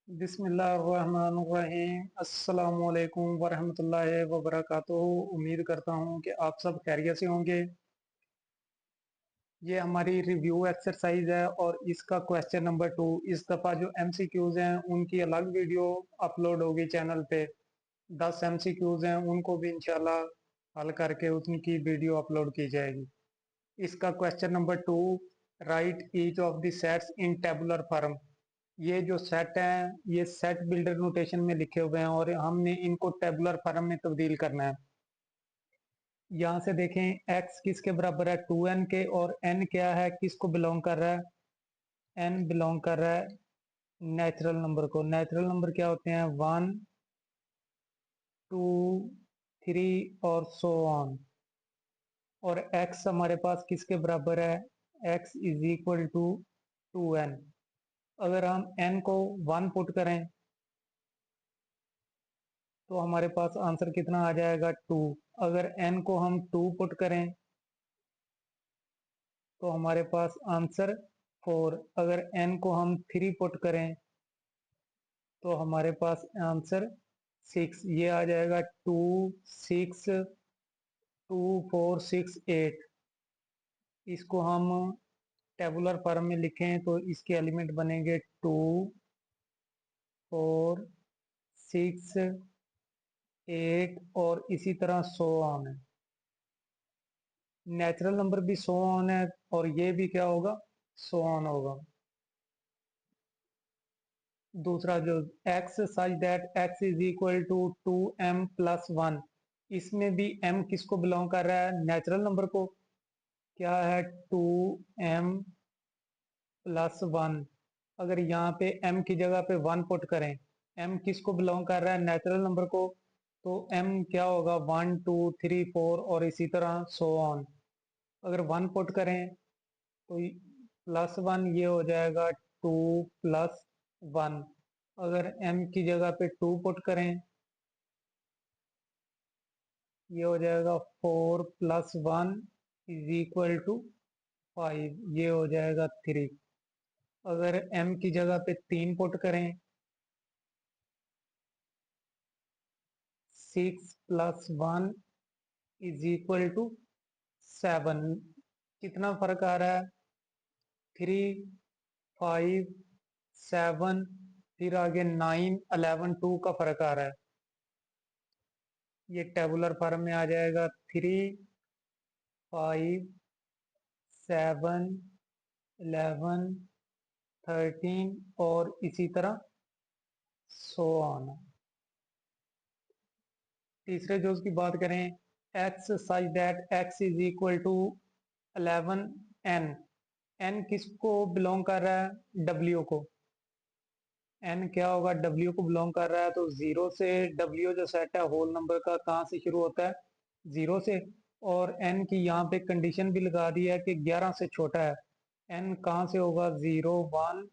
बिस्मिल्लाहिर्रहमानिर्रहीम। अस्सलामुअलैकुम वरहमतुल्लाहि वबरकातुहू। उम्मीद करता हूँ कि आप सब खैरियत से होंगे। ये हमारी रिव्यू एक्सरसाइज है और इसका क्वेश्चन नंबर 2। इस दफ़ा जो एमसीक्यूज हैं उनकी अलग वीडियो अपलोड होगी चैनल पे। 10 एमसीक्यूज हैं, उनको भी इंशाल्लाह हल करके उनकी वीडियो अपलोड की जाएगी। इसका question number 2, right each of the sets in tabular form. ये जो सेट हैं ये सेट बिल्डर नोटेशन में लिखे हुए हैं और हमने इनको टेबुलर फॉर्म में तब्दील करना है। यहाँ से देखें x किसके बराबर है 2n के, और n क्या है, किसको बिलोंग कर रहा है, n बिलोंग कर रहा है नेचुरल नंबर को। नेचुरल नंबर क्या होते हैं, 1 2 3 और सो ऑन। और x हमारे पास किसके बराबर है, x is equal to 2n। अगर हम n को 1 पुट करें तो हमारे पास आंसर कितना आ जाएगा, 2। अगर n को हम 2 पुट करें तो हमारे पास आंसर 4। अगर n को हम 3 पुट करें तो हमारे पास आंसर 6। ये आ जाएगा 2 6 2 4 6 8। इसको हम टेबुलर फॉर्म में लिखें तो इसके एलिमेंट बनेंगे 2 4 6 8 और इसी तरह सो ऑन है। नेचुरल नंबर भी सो ऑन है और ये भी क्या होगा, सो ऑन होगा। दूसरा जो x such that x is equal to 2m plus 1, इसमें भी m किसको बिलोंग कर रहा है, नेचुरल नंबर को। क्या है, 2m प्लस 1। अगर यहाँ पे m की जगह पे 1 पुट करें, m किसको बिलोंग कर रहा है, नेचुरल नंबर को, तो m क्या होगा, 1 2 3 4 और इसी तरह सो ऑन। अगर 1 पुट करें तो प्लस 1 ये हो जाएगा 2 प्लस 1। अगर m की जगह पे 2 पुट करें ये हो जाएगा 4 प्लस 1 इज इक्वल टू 5। ये हो जाएगा 3। अगर m की जगह पे 3 पुट करें 6 प्लस 1 इज इक्वल टू 7। कितना फर्क आ रहा है, 3 5 7, फिर आगे 9 11 2 का फर्क आ रहा है। ये टेबुलर फॉर्म में आ जाएगा 3 5 7 11 13 और इसी तरह सो ऑन। तीसरे जो उसकी बात करें, x such that x is equal to 11n। n किसको बिलोंग कर रहा है, w को। n क्या होगा, w को बिलोंग कर रहा है, तो जीरो से w जो सेट है होल नंबर का कहाँ से शुरू होता है, जीरो से। और n की यहाँ पे कंडीशन भी लगा दी है कि 11 से छोटा है। n कहाँ से होगा, 0 1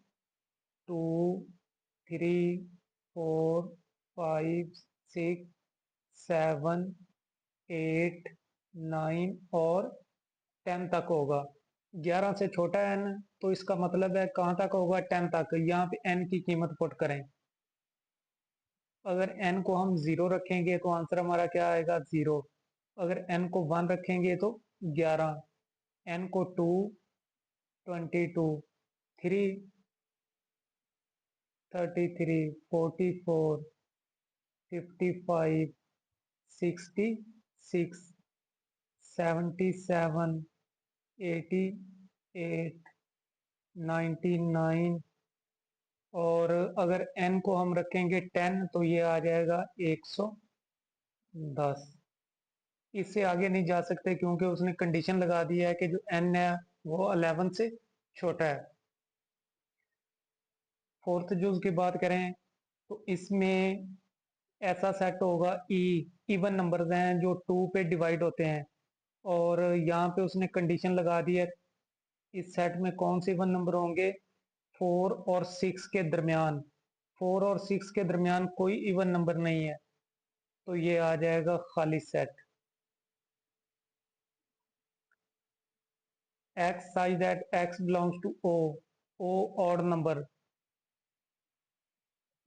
2 3 4 5 6 7 8 9 और 10 तक होगा। 11 से छोटा है n, तो इसका मतलब है कहाँ तक होगा, 10 तक। यहाँ पे n की कीमत पुट करें। अगर n को हम 0 रखेंगे तो आंसर हमारा क्या आएगा, 0। अगर n को 1 रखेंगे तो 11, n को 2 22, 3 33 44 55 66 77 88 99। और अगर n को हम रखेंगे 10 तो ये आ जाएगा 110। इससे आगे नहीं जा सकते क्योंकि उसने कंडीशन लगा दी है कि जो n है वो 11 से छोटा है। फोर्थ जो उसकी बात करें तो इसमें ऐसा सेट होगा इवन नंबर्स हैं जो 2 पे डिवाइड होते हैं। और यहाँ पे उसने कंडीशन लगा दी है, इस सेट में कौन से इवन नंबर होंगे, 4 और 6 के दरमियान। 4 और 6 के दरमियान कोई इवन नंबर नहीं है, तो ये आ जाएगा खाली set. x such that x belongs to o, o odd number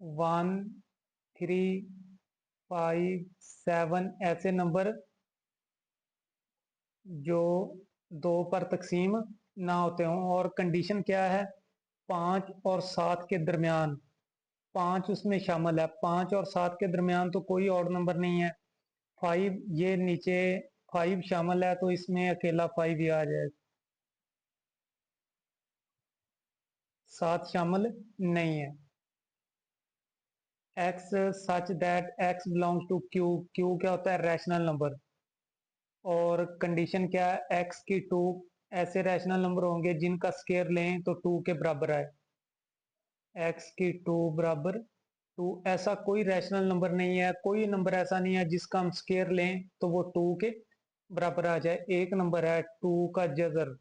1, 3, 5, 7 ऐसे नंबर जो 2 पर तकसीम ना होते हों। और कंडीशन क्या है, 5 और 7 के दरमियान, 5 उसमें शामिल है, 5 और 7 के दरमियान तो कोई और नंबर नहीं है। 5 ये नीचे 5 शामिल है तो इसमें अकेला 5 ही आ जाएगा, 7 शामिल नहीं है। x such that x belongs to q, q क्या होता है, रैशनल नंबर। और कंडीशन क्या है, x की 2 ऐसे रैशनल नंबर होंगे जिनका स्केयर लें तो 2 के बराबर आए। x की 2 बराबर 2, ऐसा कोई रैशनल नंबर नहीं है, कोई नंबर ऐसा नहीं है जिसका हम स्केयर लें तो वो 2 के बराबर आ जाए। एक नंबर है 2 का जजर,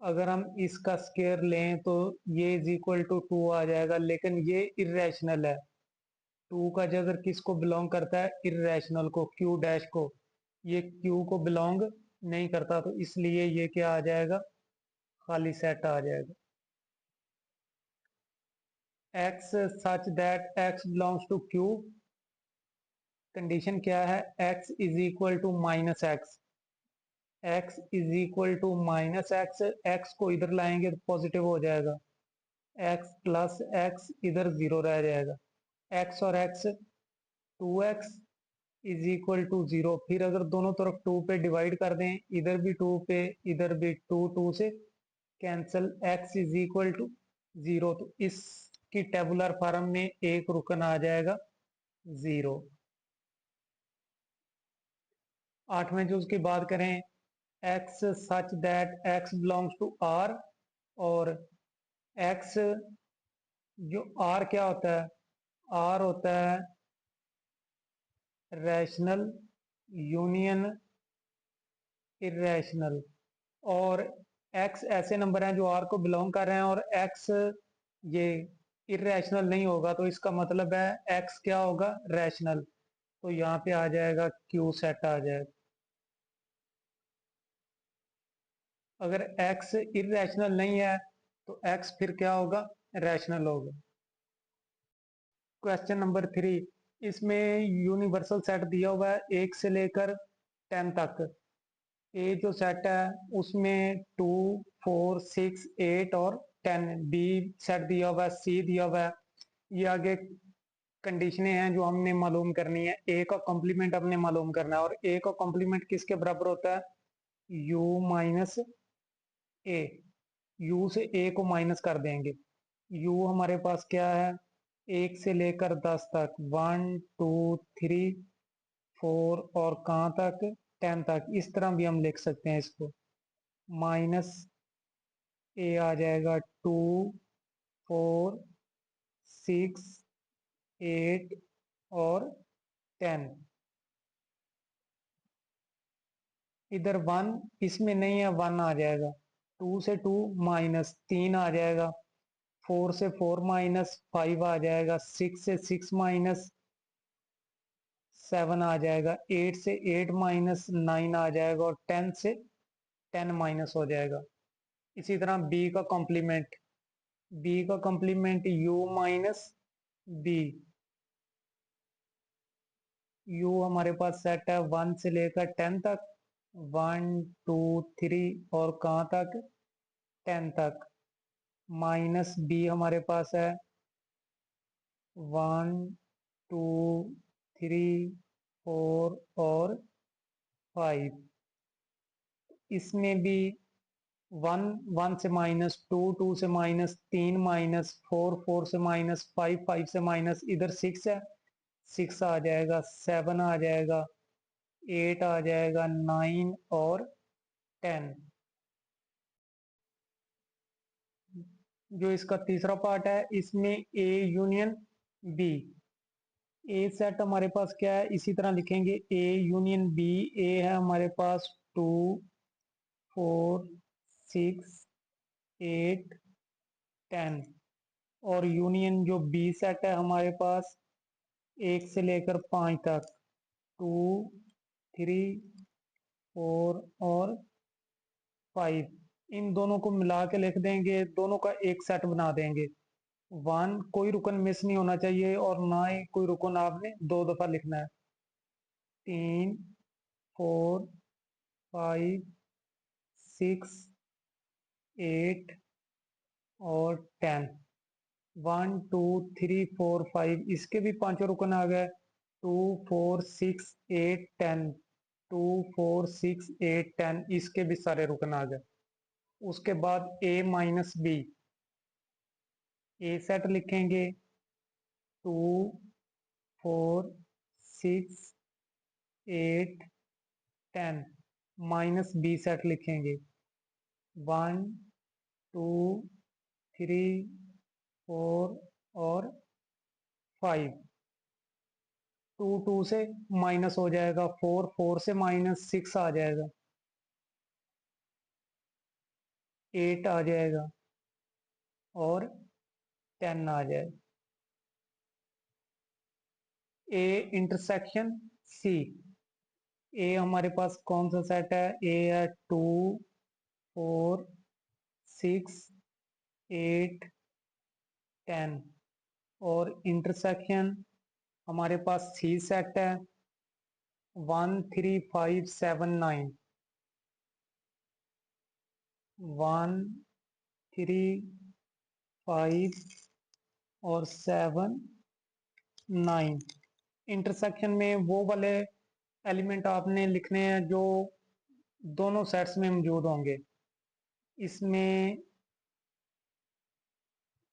अगर हम इसका स्केयर लें तो ये इज इक्वल टू 2 आ जाएगा, लेकिन ये इरेशनल है। 2 का जजर किसको बिलोंग करता है, इरेशनल को, क्यू डैश को। ये क्यू को बिलोंग नहीं करता, तो इसलिए ये क्या आ जाएगा, खाली सेट आ जाएगा। x such that x belongs to q, condition क्या है, x is equal to minus x, x is equal to minus x, x को इधर लाएंगे तो पॉजिटिव हो जाएगा, x प्लस एक्स इधर जीरो रह जाएगा। x और x 2x is equal to zero, फिर अगर दोनों तरफ 2 पे डिवाइड कर दें, इधर भी 2 पे इधर भी 2, 2 से cancel, x is equal to zero, तो इसकी टेबुलर फॉर्म में एक रुकन आ जाएगा 0। 8वें जो उसकी बात करें, x such that x belongs to r, और x जो r क्या होता है, r होता है रैशनल यूनियन इरेशनल। और x ऐसे नंबर हैं जो r को बिलोंग कर रहे हैं, और x ये इरेशनल नहीं होगा, तो इसका मतलब है x क्या होगा, रैशनल। तो यहाँ पे आ जाएगा q सेट आ जाएगा। अगर x इरेशनल नहीं है तो x फिर क्या होगा, रैशनल होगा। क्वेश्चन नंबर 3, इसमें यूनिवर्सल सेट दिया हुआ है 1 से लेकर 10 तक। ए जो सेट है उसमें 2, 4, 6, 8 और 10, बी सेट दिया हुआ है, सी दिया हुआ है। ये आगे कंडीशनें हैं जो हमने मालूम करनी है। ए का कॉम्प्लीमेंट हमने मालूम करना है, और ए का कॉम्प्लीमेंट किसके बराबर होता है, यू माइनस ए। यू से ए को माइनस कर देंगे। यू हमारे पास क्या है, 1 से लेकर 10 तक, 1, 2, 3, 4 और कहाँ तक, 10 तक। इस तरह भी हम लिख सकते हैं इसको, माइनस ए आ जाएगा 2, 4, 6, 8 और 10। इधर 1 इसमें नहीं है, 1 आ जाएगा। 2 से 2 माइनस 3 आ जाएगा। 4 से 4 माइनस 5 आ जाएगा। 6 से 6 माइनस 7 आ जाएगा। 8 से 8 माइनस 9 आ जाएगा, और 10 से 10 माइनस हो जाएगा। इसी तरह बी का कॉम्प्लीमेंट, बी का complement U minus B. U हमारे पास सेट है 1 से लेकर 10 तक, 1, 2, 3 और कहाँ तक, 10 तक। माइनस बी हमारे पास है 1, 2, 3, 4 और 5। इसमें भी 1, 1 से माइनस 2, 2 से माइनस 3 माइनस 4, 4 से माइनस 5, 5 से माइनस इधर 6 है, 6 आ जाएगा। 7 आ जाएगा, 8 आ जाएगा, 9 और 10। जो इसका तीसरा पार्ट है, इसमें A union B. A set हमारे पास क्या है, इसी तरह लिखेंगे, ए यूनियन बी। ए है हमारे पास 2, 4, 6, 8, 10। और यूनियन जो बी सेट है हमारे पास 1 से लेकर 5 तक, 2, 3, 4 और 5। इन दोनों को मिला के लिख देंगे, दोनों का एक सेट बना देंगे। वन, कोई रुकन मिस नहीं होना चाहिए और ना ही कोई रुकन आपने 2 दफा लिखना है। 3, 4, 5, 6, 8 और 10। 1, 2, 3, 4, 5, इसके भी पांचों रुकन आ गए। 2, 4, 6, 8, 10। 2, 4, 6, 8, 10, इसके भी सारे रुकन आ गए। उसके बाद A-B, ए सेट लिखेंगे। 2, 4, 6, 8, 10 माइनस बी सेट लिखेंगे। 1, 2, 3, 4 और 5। 2, 2 से माइनस हो जाएगा, 4, 4 से -6 आ जाएगा, 8 आ जाएगा और 10 आ जाएगा। A intersection C. ए हमारे पास कौन सा सेट है? ए है 2, 4, 6, 8, 10 और इंटरसेक्शन हमारे पास सी सेट है 1, 3, 5, 7, 9। 1, 3, 5 और 7, 9। इंटरसेक्शन में वो वाले एलिमेंट आपने लिखने हैं जो दोनों सेट्स में मौजूद होंगे। इसमें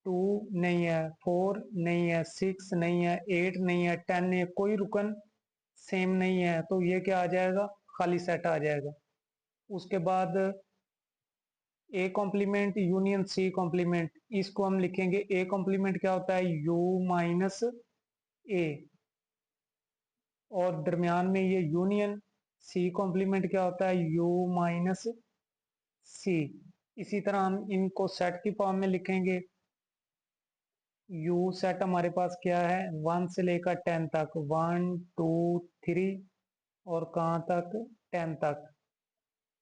2 नहीं है, 4 नहीं है, 6 नहीं है, 8 नहीं है, 10 नहीं है, कोई रुकन सेम नहीं है, तो ये क्या आ जाएगा? खाली सेट आ जाएगा। उसके बाद A complement union C complement, इसको हम लिखेंगे। ए कॉम्प्लीमेंट क्या होता है? यू माइनस ए, और दरमियान में ये यूनियन। सी कॉम्प्लीमेंट क्या होता है? यू माइनस सी। इसी तरह हम इनको सेट की फॉर्म में लिखेंगे। यू सेट हमारे पास क्या है? 1 से लेकर 10 तक, 1, 2, 3 और कहाँ तक? 10 तक।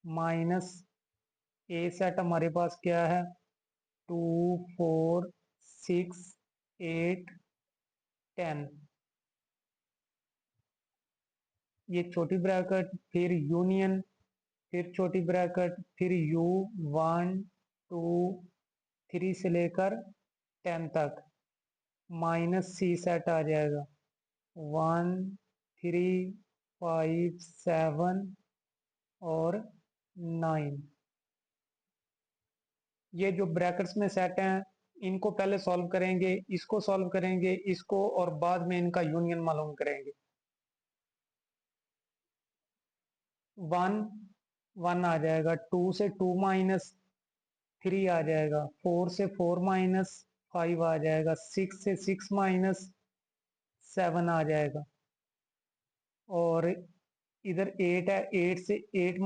माइनस ए सेट हमारे पास क्या है? 2, 4, 6, 8, 10। ये छोटी ब्रैकेट, फिर यूनियन, फिर छोटी ब्रैकेट, फिर यू, 1, 2, 3 से लेकर 10 तक, माइनस सी सेट आ जाएगा। 1, 3, 5, 7 और 9। ये जो ब्रैकेट्स में सेट हैं इनको पहले सॉल्व करेंगे, इसको सॉल्व करेंगे, इसको, और बाद में इनका यूनियन मालूम करेंगे। 1, 1 आ जाएगा। 2 से 2 - 3 आ जाएगा। 4 से 4 - 5 आ जाएगा। 6 से 6 - 7 आ जाएगा। और इधर 8 है, 8 से 8 -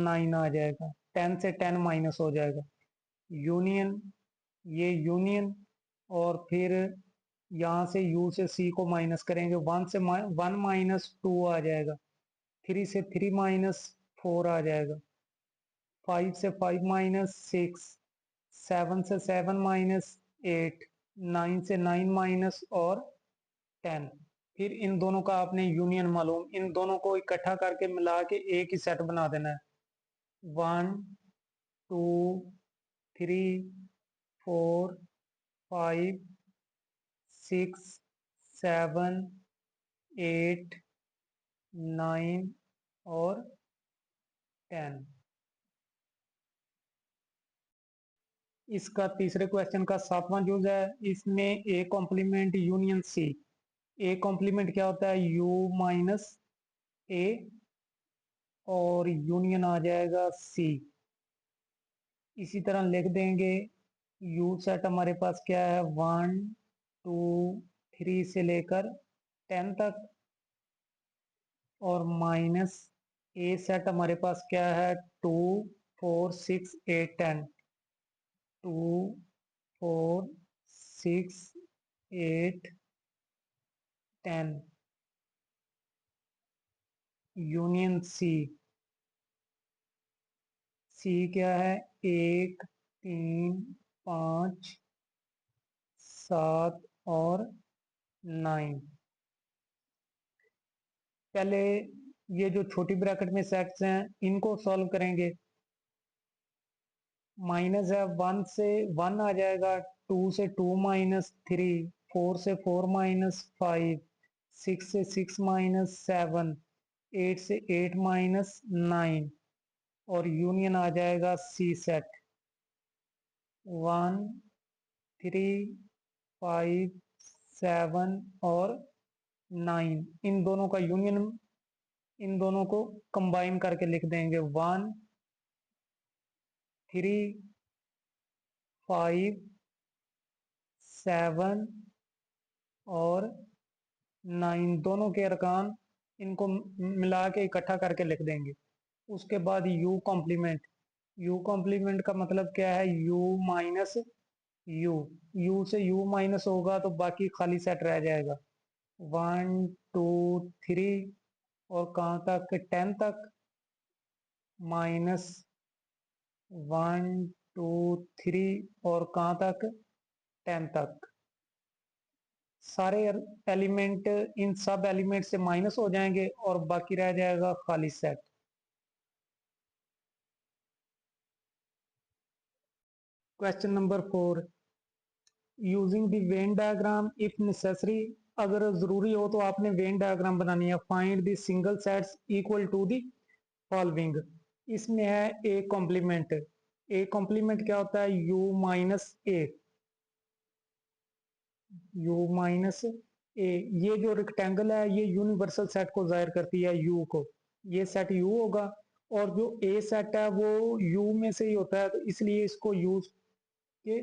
9 आ जाएगा। 10 से 10 माइनस हो जाएगा। यूनियन, ये यूनियन, और फिर यहाँ से यू से सी को माइनस करेंगे। 1 - 2 आ जाएगा। 3 से 3 - 4 आ जाएगा। 5 से 5 - 6, 7 से 7 - 8, 9 से 9 माइनस और 10। फिर इन दोनों का आपने यूनियन मालूम, इन दोनों को इकट्ठा करके मिला के एक ही सेट बना देना है। 1, 2, 3, 4, 5, 6, 7, 8, 9 और 10। इसका तीसरे क्वेश्चन का 7वां यूज है। इसमें A complement union C. A complement क्या होता है? यू माइनस ए और यूनियन आ जाएगा सी। इसी तरह लिख देंगे। यू सेट हमारे पास क्या है? 1, 2, 3 से लेकर 10 तक, और माइनस ए सेट हमारे पास क्या है? 2, 4, 6, 8, 10। 2, 4, 6, 8, 10 यूनियन सी। सी क्या है? 1, 3, 5, 7 और 9। पहले ये जो छोटी ब्रैकेट में सेट्स हैं इनको सॉल्व करेंगे। माइनस है, 1 से 1 आ जाएगा, 2 से 2 माइनस 3, 4 से 4 माइनस 5, 6 से 6 माइनस 7, 8 से 8 माइनस 9 और यूनियन आ जाएगा सी सेट। 1, 3, 5, 7 और 9, इन दोनों का यूनियन, इन दोनों को कंबाइन करके लिख देंगे। 1, 3, 5, 7 और 9, दोनों के अरकान इनको मिला के इकट्ठा करके लिख देंगे। उसके बाद u कॉम्प्लीमेंट। u कॉम्प्लीमेंट का मतलब क्या है? u minus u। u से u माइनस होगा तो बाकी खाली सेट रह जाएगा। 1, 2, 3 और कहाँ तक? 10 तक। माइनस 1, 2, 3 और कहाँ तक? 10 तक। सारे एलिमेंट इन सब एलिमेंट से माइनस हो जाएंगे और बाकी रह जाएगा खाली set. Question number 4, using the Venn diagram if necessary. अगर जरूरी हो तो आपने वेन डायग्राम बनानी है। Find the single sets equal to the following. इसमें है ए कॉम्प्लीमेंट। ए कॉम्प्लीमेंट क्या होता है? u माइनस ए। u माइनस ए, ये जो रेक्टेंगल है ये यूनिवर्सल सेट को जाहिर करती है, u को। ये सेट u होगा और जो ए सेट है वो u में से ही होता है, तो इसलिए इसको यूज के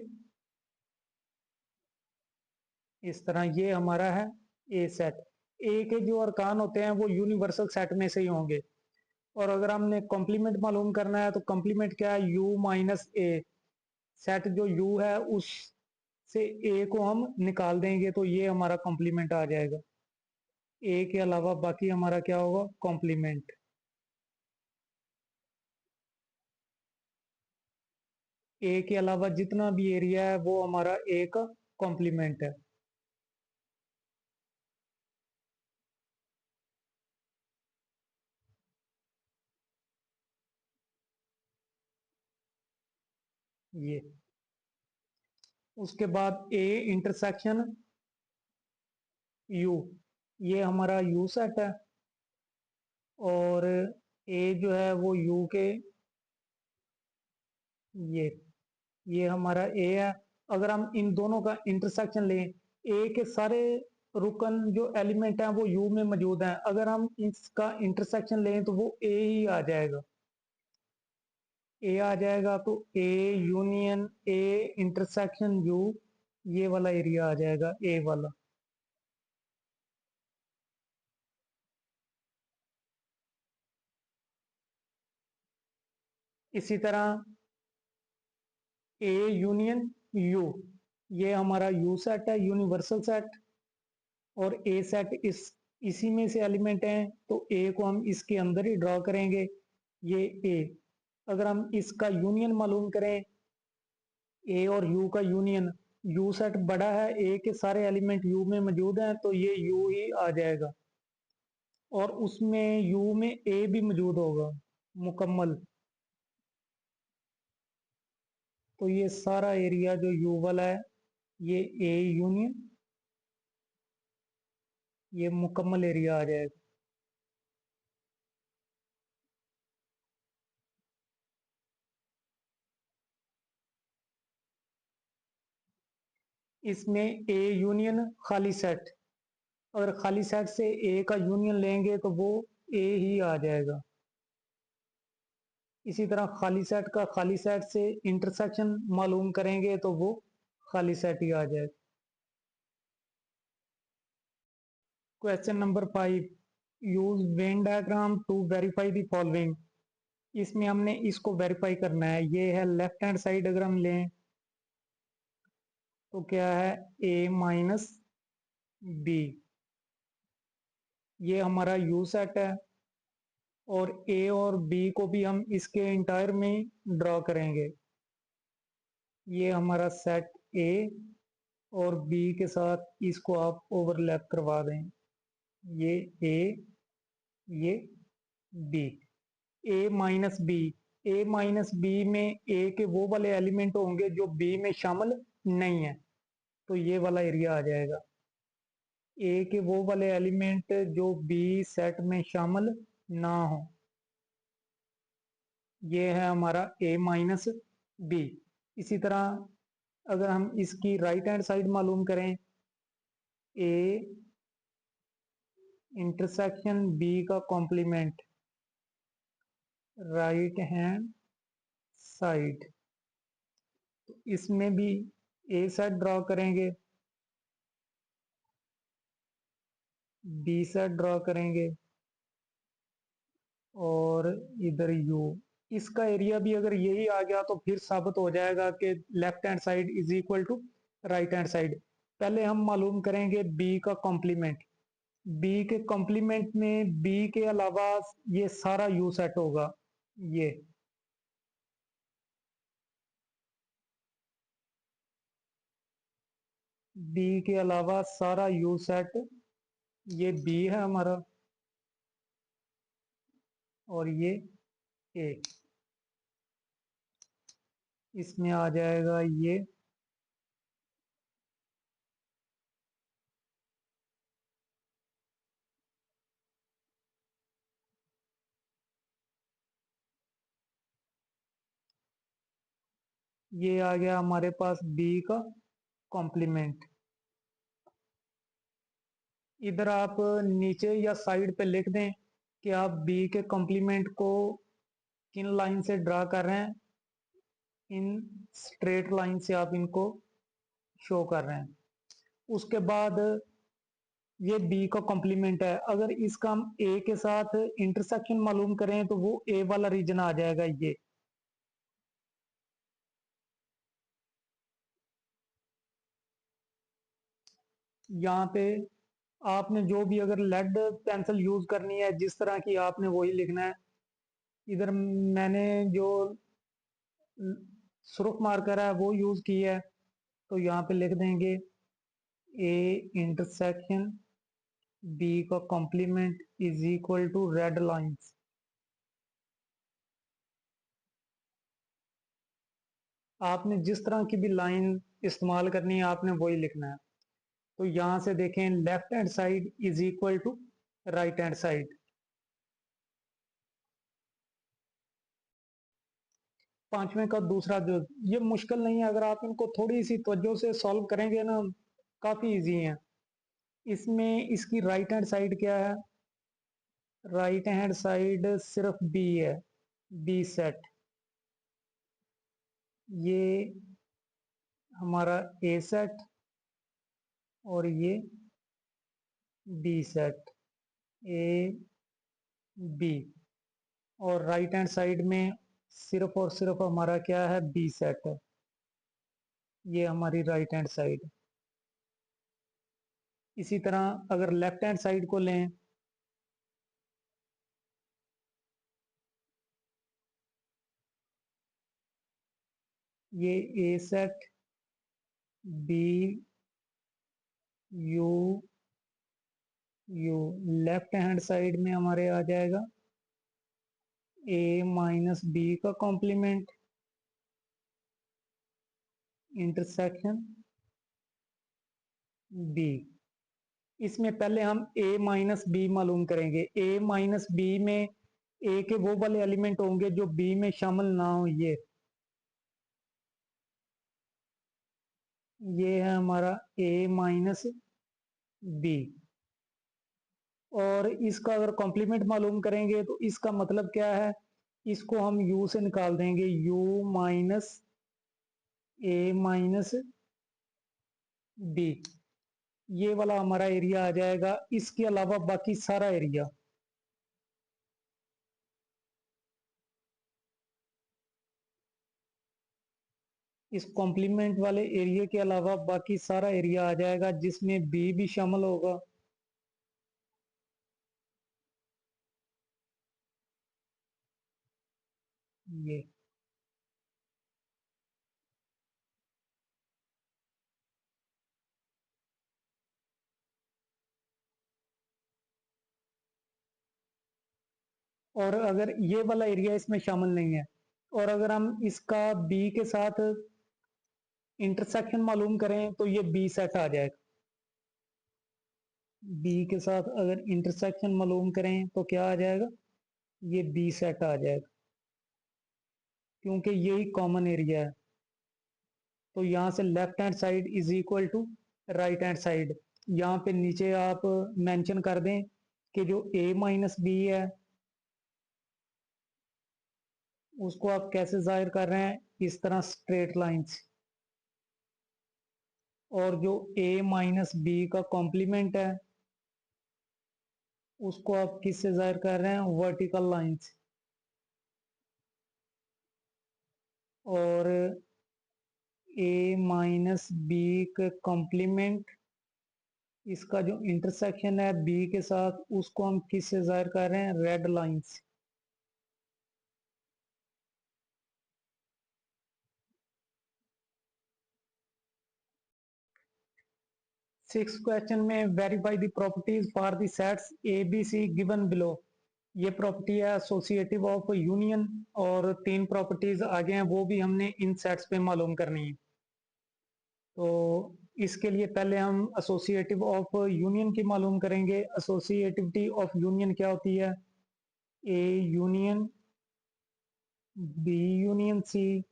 इस तरह ये हमारा है ए सेट। ए के जो अरकान होते हैं वो यूनिवर्सल सेट में से ही होंगे। और अगर हमने कॉम्प्लीमेंट मालूम करना है तो कॉम्प्लीमेंट क्या है? u माइनस ए। सेट जो u है उस से ए को हम निकाल देंगे तो ये हमारा कॉम्प्लीमेंट आ जाएगा। ए के अलावा बाकी हमारा क्या होगा? कॉम्प्लीमेंट। ए के अलावा जितना भी एरिया है वो हमारा ए का कॉम्प्लीमेंट है। ये उसके बाद ए इंटरसेक्शन यू, ये हमारा यू सेट है और ए जो है वो यू के, ये ये हमारा ए है। अगर हम इन दोनों का इंटरसेक्शन लें, ए के सारे रुकन जो एलिमेंट हैं वो यू में मौजूद हैं, अगर हम इसका इंटरसेक्शन लें तो वो ए ही आ जाएगा। ए आ जाएगा तो A union A intersection you, ये वाला एरिया आ जाएगा ए वाला। इसी तरह ए यूनियन यू, ये हमारा यू सेट है, यूनिवर्सल सेट। और ए सेट इसी में से एलिमेंट हैं तो ए को हम इसके अंदर ही ड्रॉ करेंगे, ये ए। अगर हम इसका यूनियन मालूम करें, ए और यू का यूनियन, यू सेट बड़ा है, ए के सारे एलिमेंट यू में मौजूद हैं तो ये यू ही आ जाएगा। और उसमें यू में ए भी मौजूद होगा मुकम्मल, तो ये सारा एरिया जो यू वाला है ये ए यूनियन, ये मुकम्मल एरिया आ जाएगा। इसमें ए यूनियन खाली सेट, अगर खाली सेट से ए का यूनियन लेंगे तो वो ए ही आ जाएगा। इसी तरह खाली सेट का खाली सेट से इंटरसेक्शन मालूम करेंगे तो वो खाली सेट ही आ जाएगा। Question number 5, use Venn diagram to verify the following. इसमें हमने इसको वेरीफाई करना है। ये है लेफ्ट हैंड साइड, अगर हम लें तो क्या है? ए माइनस बी, ये हमारा यू सेट है और ए और बी को भी हम इसके इंटायर में ड्रॉ करेंगे। ये हमारा सेट ए और बी के साथ इसको आप ओवरलैप करवा दें। ये ए, ये बी, ए माइनस बी। ए माइनस बी में ए के वो वाले एलिमेंट होंगे जो बी में शामिल नहीं है, तो ये वाला एरिया आ जाएगा। ए के वो वाले एलिमेंट जो बी सेट में शामिल ना हो, ये है हमारा ए माइनस बी। इसी तरह अगर हम इसकी राइट हैंड साइड मालूम करें, ए इंटरसेक्शन बी का कॉम्प्लीमेंट राइट हैंड साइड, इसमें भी ए सेट ड्रॉ करेंगे, बी सेट ड्रॉ करेंगे और इधर यू। इसका एरिया भी अगर यही आ गया तो फिर साबित हो जाएगा कि left hand side is equal to right hand side. पहले हम मालूम करेंगे बी का कॉम्प्लीमेंट। बी के कॉम्प्लीमेंट में बी के अलावा ये सारा यू सेट होगा। ये बी के अलावा सारा यू सेट, ये बी है हमारा और ये ए। इसमें आ जाएगा ये आ गया हमारे पास बी का कॉम्प्लीमेंट। इधर आप नीचे या साइड पे लिख दें कि आप बी के कॉम्प्लीमेंट को किन लाइन से ड्रा कर रहे हैं। इन स्ट्रेट लाइन से आप इनको शो कर रहे हैं। उसके बाद ये बी का कॉम्प्लीमेंट है, अगर इसका हम ए के साथ इंटरसेक्शन मालूम करें तो वो ए वाला रीजन आ जाएगा। ये यहाँ पे आपने जो भी अगर लेड पेंसिल यूज करनी है जिस तरह की आपने वही लिखना है। इधर मैंने जो सुर्ख मार्कर है वो यूज की है, तो यहाँ पे लिख देंगे ए इंटरसेक्शन बी का complement is equal to red lines. आपने जिस तरह की भी लाइन इस्तेमाल करनी है आपने वही लिखना है। तो यहां से देखें left hand side is equal to right hand side. पांचवें का दूसरा जो, ये मुश्किल नहीं है, अगर आप इनको थोड़ी सी तवज्जो से सॉल्व करेंगे ना, काफी इजी है। इसमें इसकी राइट हैंड साइड क्या है? राइट हैंड साइड सिर्फ बी है, बी सेट। ये हमारा ए सेट और ये बी सेट, ए बी। और राइट हैंड साइड में सिर्फ और सिर्फ हमारा क्या है? बी सेट है। ये हमारी राइट हैंड साइड। इसी तरह अगर लेफ्ट हैंड साइड को लें, ये A set B U U. Left hand side में हमारे आ जाएगा ए माइनस बी का कॉम्प्लीमेंट इंटरसेक्शन बी। इसमें पहले हम ए माइनस बी मालूम करेंगे। ए माइनस बी में ए के वो वाले एलिमेंट होंगे जो बी में शामिल ना हो। ये है हमारा ए माइनस बी। और इसका अगर कॉम्प्लीमेंट मालूम करेंगे तो इसका मतलब क्या है? इसको हम यू से निकाल देंगे, U minus A minus B. ये वाला हमारा एरिया आ जाएगा। इसके अलावा बाकी सारा एरिया, इस कॉम्प्लीमेंट वाले एरिया के अलावा बाकी सारा एरिया आ जाएगा जिसमें बी भी शामिल होगा। ये और अगर ये वाला एरिया इसमें शामिल नहीं है, और अगर हम इसका बी के साथ इंटरसेक्शन मालूम करें तो ये बी सेट आ जाएगा। बी के साथ अगर इंटरसेक्शन मालूम करें तो क्या आ जाएगा, ये बी सेट आ जाएगा, क्योंकि यही कॉमन एरिया है। तो यहां से left hand side is equal to right hand side. यहाँ पे नीचे आप मेंशन कर दें कि जो a माइनस बी है उसको आप कैसे जाहिर कर रहे हैं, इस तरह स्ट्रेट लाइन से। और जो a माइनस बी का कॉम्प्लीमेंट है उसको आप किससे जाहिर कर रहे हैं, वर्टिकल लाइन से। और a माइनस बी के कॉम्प्लीमेंट, इसका जो इंटरसेक्शन है बी के साथ, उसको हम किससे जाहिर कर रहे हैं, रेड लाइन से। सिक्स क्वेश्चन में verify the properties for the sets A B C given below. ये प्रॉपर्टी है एसोसिएटिव ऑफ यूनियन, और तीन प्रॉपर्टीज आगे हैं वो भी हमने इन सेट्स पे मालूम करनी है। तो इसके लिए पहले हम एसोसिएटिव ऑफ यूनियन की मालूम करेंगे। एसोसिएटिविटी ऑफ यूनियन क्या होती है, A union B union C,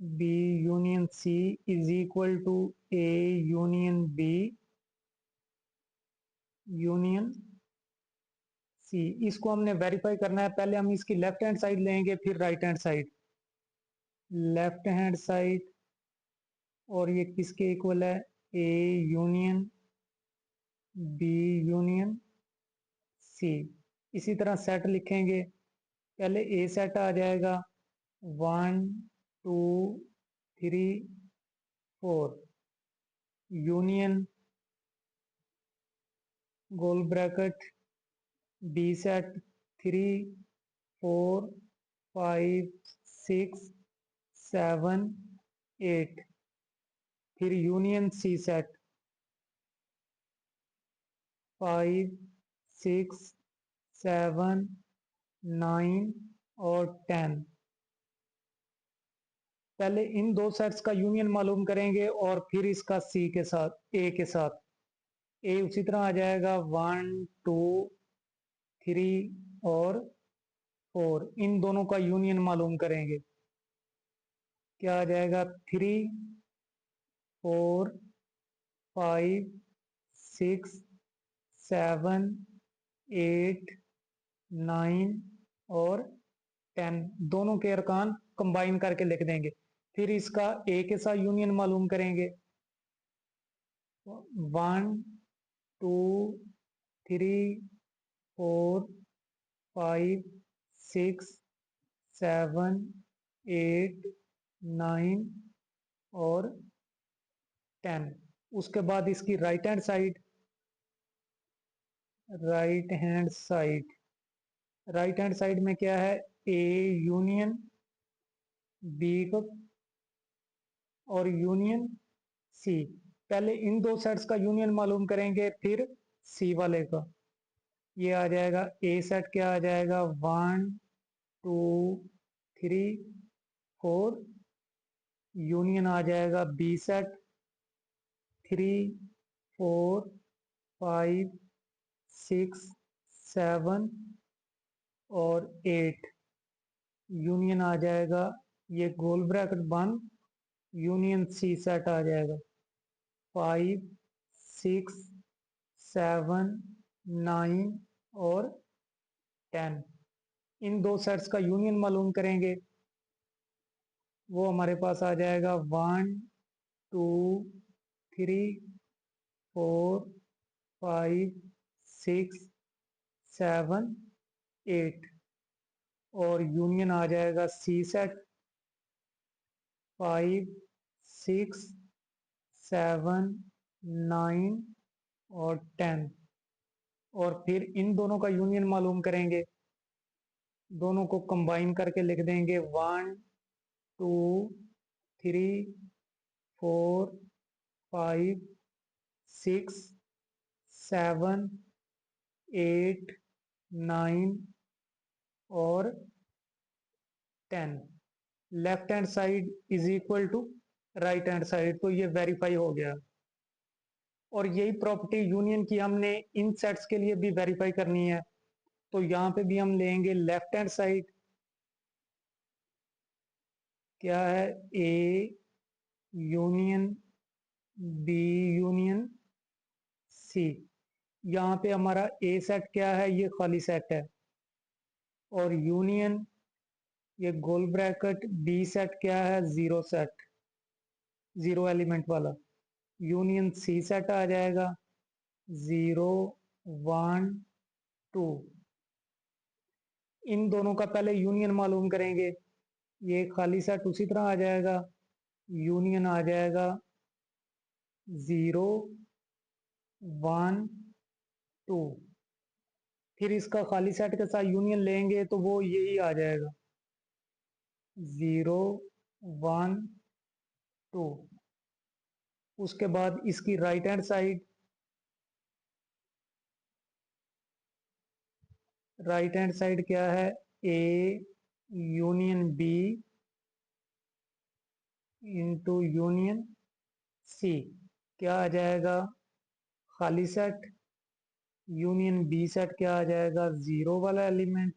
B union C is equal to A union B union C. इसको हमने वेरीफाई करना है। पहले हम इसकी लेफ्ट हैंड साइड लेंगे, फिर right hand side. Left hand side, और ये किसके इक्वल है, A union B union C. इसी तरह सेट लिखेंगे, पहले ए सेट आ जाएगा, 1 2 3 4, यूनियन गोल ब्रैकेट बी सेट 3 4 5 6 7 8, फिर यूनियन सी सेट 5 6 7 9 और 10। पहले इन दो सेट्स का यूनियन मालूम करेंगे और फिर इसका सी के साथ, ए के साथ। ए उसी तरह आ जाएगा 1 2 3 और 4। इन दोनों का यूनियन मालूम करेंगे, क्या आ जाएगा, 3 4 5 6 7 8 9 और 10। दोनों के अरकान कंबाइन करके लिख देंगे। फिर इसका ए के साथ यूनियन मालूम करेंगे, 1 2 3 4 5 6 7 8 9 और 10। उसके बाद इसकी right hand side, right hand side, right hand side में क्या है, ए यूनियन बी को और यूनियन सी। पहले इन दो सेट्स का यूनियन मालूम करेंगे, फिर सी वाले का। ये आ जाएगा, ए सेट क्या आ जाएगा, 1 2 3 4, यूनियन आ जाएगा बी सेट 3 4 5 6 7 और 8, यूनियन आ जाएगा, ये गोल ब्रैकेट बंद, यूनियन सी सेट आ जाएगा 5 6 7 9 और 10। इन दो सेट्स का यूनियन मालूम करेंगे, वो हमारे पास आ जाएगा 1 2 3 4 5 6 7 8, और यूनियन आ जाएगा सी सेट 5 6 7 9 और 10। और फिर इन दोनों का यूनियन मालूम करेंगे, दोनों को कंबाइन करके लिख देंगे, 1 2 3 4 5 6 7 8 9 और 10, left hand side is equal to right hand side, तो ये वेरीफाई हो गया। और यही प्रॉपर्टी यूनियन की हमने इन सेट्स के लिए भी वेरीफाई करनी है, तो यहां पे भी हम लेंगे लेफ्ट हैंड साइड क्या है, A union B union C. यहाँ पे हमारा ए सेट क्या है, ये खाली सेट है, और यूनियन ये गोल ब्रैकेट बी सेट क्या है, जीरो सेट, जीरो एलिमेंट वाला। यूनियन सी सेट आ जाएगा 0 1 2। इन दोनों का पहले यूनियन मालूम करेंगे, ये खाली सेट उसी तरह आ जाएगा, यूनियन आ जाएगा 0 1 2। फिर इसका खाली सेट के साथ यूनियन लेंगे तो वो यही आ जाएगा 0 1 2। उसके बाद इसकी right hand side, right hand side क्या है, A union B into union C, क्या आ जाएगा, खाली सेट, यूनियन बी सेट क्या आ जाएगा, जीरो वाला एलिमेंट,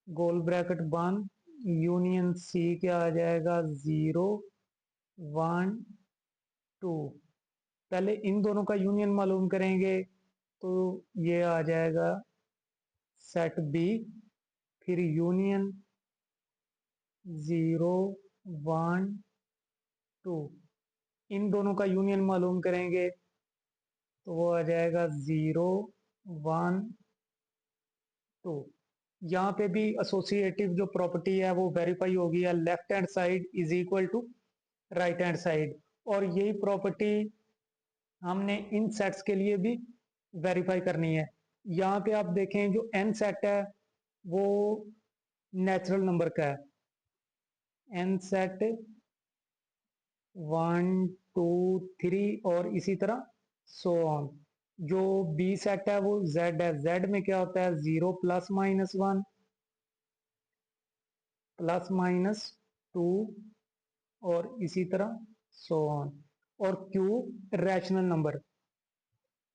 गोल ब्रैकेट बंद, यूनियन सी क्या आ जाएगा, 0 1 2। पहले इन दोनों का यूनियन मालूम करेंगे, तो ये आ जाएगा सेट बी, फिर यूनियन 0 1 2। इन दोनों का यूनियन मालूम करेंगे तो वो आ जाएगा 0 1 2। यहाँ पे भी एसोसिएटिव जो प्रॉपर्टी है वो वेरीफाई होगी, है left hand side is equal to right hand side. और यही प्रॉपर्टी हमने इन सेट्स के लिए भी वेरीफाई करनी है। यहाँ पे आप देखें जो एन सेट है वो नेचुरल नंबर का है, एन सेट 1 2 3 और इसी तरह सो ऑन। जो बी सेट है वो जेड है, जेड में क्या होता है, 0 प्लस माइनस 1 प्लस माइनस 2 और इसी तरह सो ऑन। और क्यू रैशनल नंबर,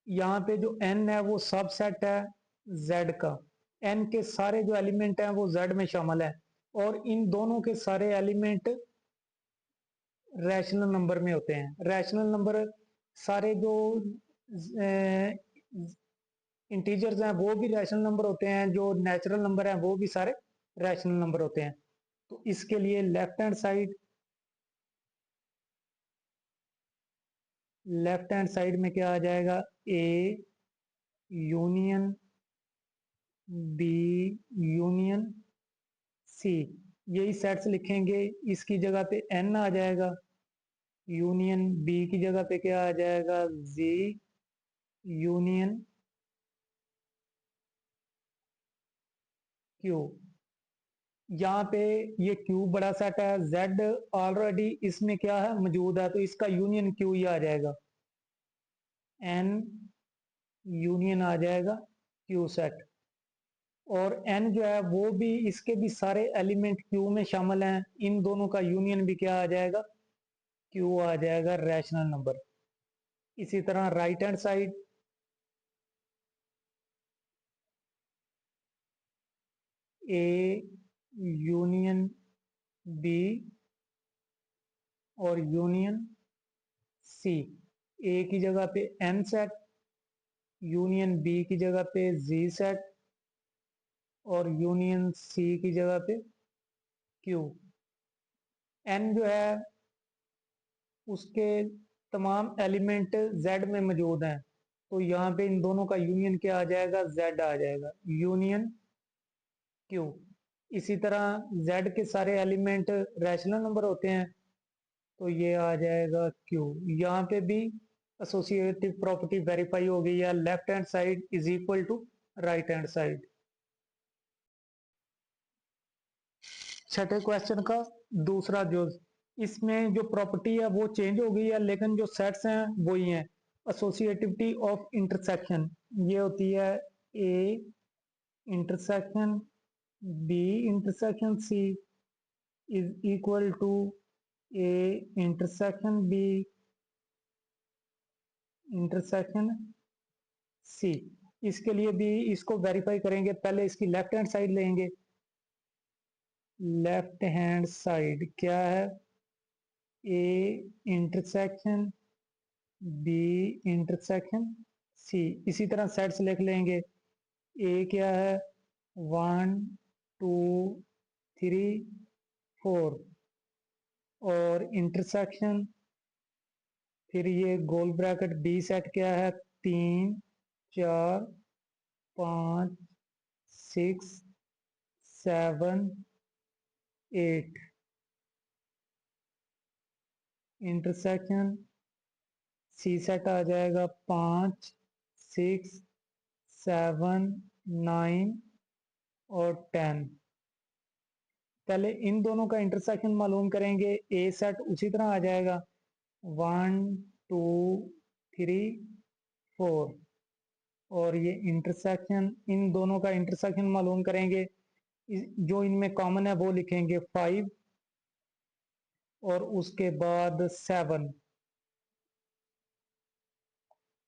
यहाँ पे जो एन है वो सब सेट है जेड का, एन के सारे जो एलिमेंट हैं वो जेड में शामिल है, और इन दोनों के सारे एलिमेंट रैशनल नंबर में होते हैं। रैशनल नंबर सारे जो इंटीजर्स हैं वो भी रैशनल नंबर होते हैं, जो नेचुरल नंबर हैं वो भी सारे रैशनल नंबर होते हैं। तो इसके लिए left hand side, left hand side में क्या आ जाएगा, A union B union C, यही सेट्स लिखेंगे, इसकी जगह पे एन आ जाएगा, यूनियन बी की जगह पे क्या आ जाएगा, जी यूनियन क्यू। यहाँ पे ये क्यू बड़ा सेट है, जेड ऑलरेडी इसमें क्या है, मौजूद है, तो इसका यूनियन क्यू ही आ जाएगा, एन यूनियन आ जाएगा क्यू सेट। और एन जो है वो भी, इसके भी सारे एलिमेंट क्यू में शामिल हैं, इन दोनों का यूनियन भी क्या आ जाएगा, क्यू आ जाएगा रैशनल नंबर। इसी तरह right hand side, A union B और यूनियन सी, ए की जगह पे एन सेट, यूनियन बी की जगह पे जी सेट और यूनियन सी की जगह पे क्यू। एन जो है उसके तमाम एलिमेंट जेड में मौजूद हैं, तो यहाँ पे इन दोनों का यूनियन क्या आ जाएगा, जेड आ जाएगा, यूनियन क्यू। इसी तरह जेड के सारे एलिमेंट रैशनल नंबर होते हैं, तो ये आ जाएगा क्यू। यहाँ पे भी एसोसिएटिव प्रॉपर्टी वेरीफाई हो गई है, left hand side is equal to right hand side. छठे क्वेश्चन का दूसरा जो, इसमें जो प्रॉपर्टी है वो चेंज हो गई है, लेकिन जो सेट्स हैं वही हैं। एसोसिएटिविटी ऑफ इंटरसेक्शन ये होती है A intersection B intersection C is equal to A intersection B intersection C. इसके लिए भी इसको वेरीफाई करेंगे, पहले इसकी लेफ्ट हैंड साइड लेंगे। लेफ्ट हैंड साइड क्या है, A intersection B intersection C. इसी तरह सेट्स लिख लेंगे, ए क्या है 1 2 3 4 और इंटरसेक्शन, फिर ये गोल ब्रैकेट बी सेट क्या है 3 4 5 6 7 8। इंटरसेक्शन सी सेट आ जाएगा 5 6 7 9 और 10। पहले इन दोनों का इंटरसेक्शन मालूम करेंगे, ए सेट उसी तरह आ जाएगा 1 2 3 4 और ये इंटरसेक्शन, इन दोनों का इंटरसेक्शन मालूम करेंगे, जो इनमें कॉमन है वो लिखेंगे 5 और उसके बाद 7।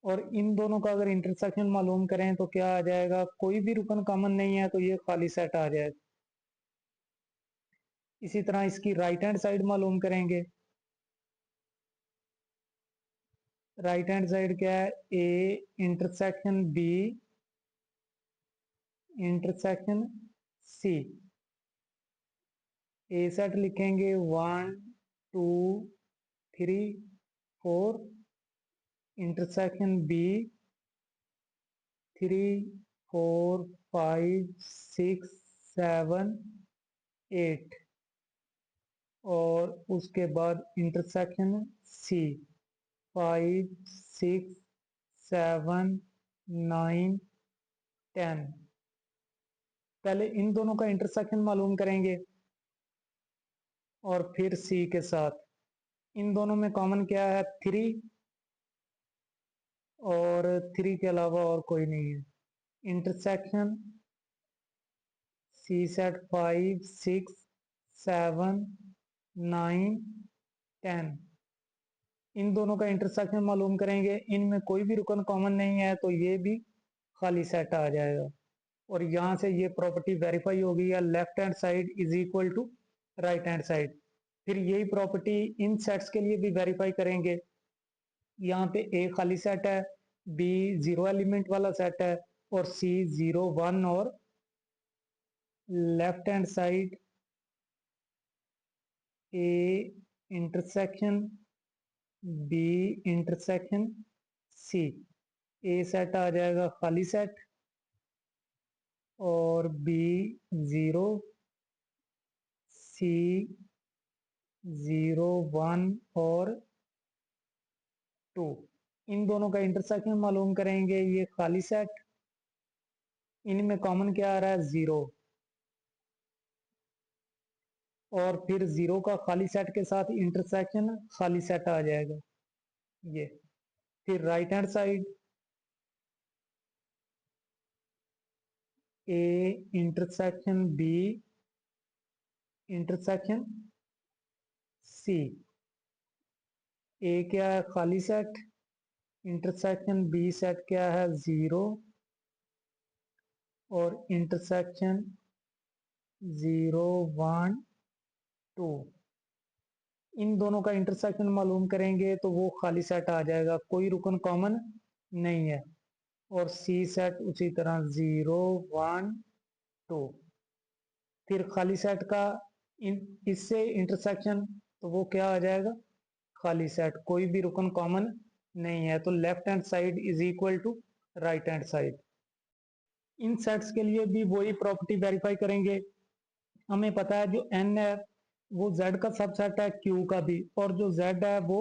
और इन दोनों का अगर इंटरसेक्शन मालूम करें तो क्या आ जाएगा, कोई भी रुकन कॉमन नहीं है तो ये खाली सेट आ जाएगा। इसी तरह इसकी राइट हैंड साइड मालूम करेंगे। राइट हैंड साइड क्या है, A intersection B intersection C. A set लिखेंगे 1 2 3 4 इंटरसेक्शन बी 3 4 5 6 7 8 और उसके बाद इंटरसेक्शन सी 5 6 7 9 10। पहले इन दोनों का इंटरसेक्शन मालूम करेंगे और फिर सी के साथ। इन दोनों में कॉमन क्या है 3 और 3 के अलावा और कोई नहीं है। Intersection C set 5 6 7 9 10। इन दोनों का इंटरसेक्शन मालूम करेंगे, इनमें कोई भी रुकन कॉमन नहीं है तो ये भी खाली सेट आ जाएगा। और यहां से ये प्रॉपर्टी वेरीफाई हो गई है, left hand side is equal to right hand side. फिर यही प्रॉपर्टी इन सेट्स के लिए भी वेरीफाई करेंगे। यहाँ पे ए खाली सेट है, बी जीरो एलिमेंट वाला सेट है और सी 0 1 और left hand side A intersection B intersection C. A set आ जाएगा खाली सेट और बी 0 सी 0 1 और 2। इन दोनों का इंटरसेक्शन मालूम करेंगे, ये खाली सेट, इनमें कॉमन क्या आ रहा है 0 और फिर 0 का खाली सेट के साथ इंटरसेक्शन खाली सेट आ जाएगा ये। फिर right hand side A intersection B intersection C. A क्या है खाली सेट, इंटरसेक्शन बी सेट क्या है 0 और इंटरसेक्शन 0 1 2। इन दोनों का इंटरसेक्शन मालूम करेंगे तो वो खाली सेट आ जाएगा, कोई रुकन कॉमन नहीं है। और सी सेट उसी तरह 0 1 2। फिर खाली सेट का इससे इंटरसेक्शन तो वो क्या आ जाएगा खाली सेट, कोई भी रुकन कॉमन नहीं है तो left hand side is equal to right hand side. इन सेट्स के लिए भी वही प्रॉपर्टी वेरीफाई करेंगे। हमें पता है जो n है वो z का सबसेट है q का भी, और जो z है वो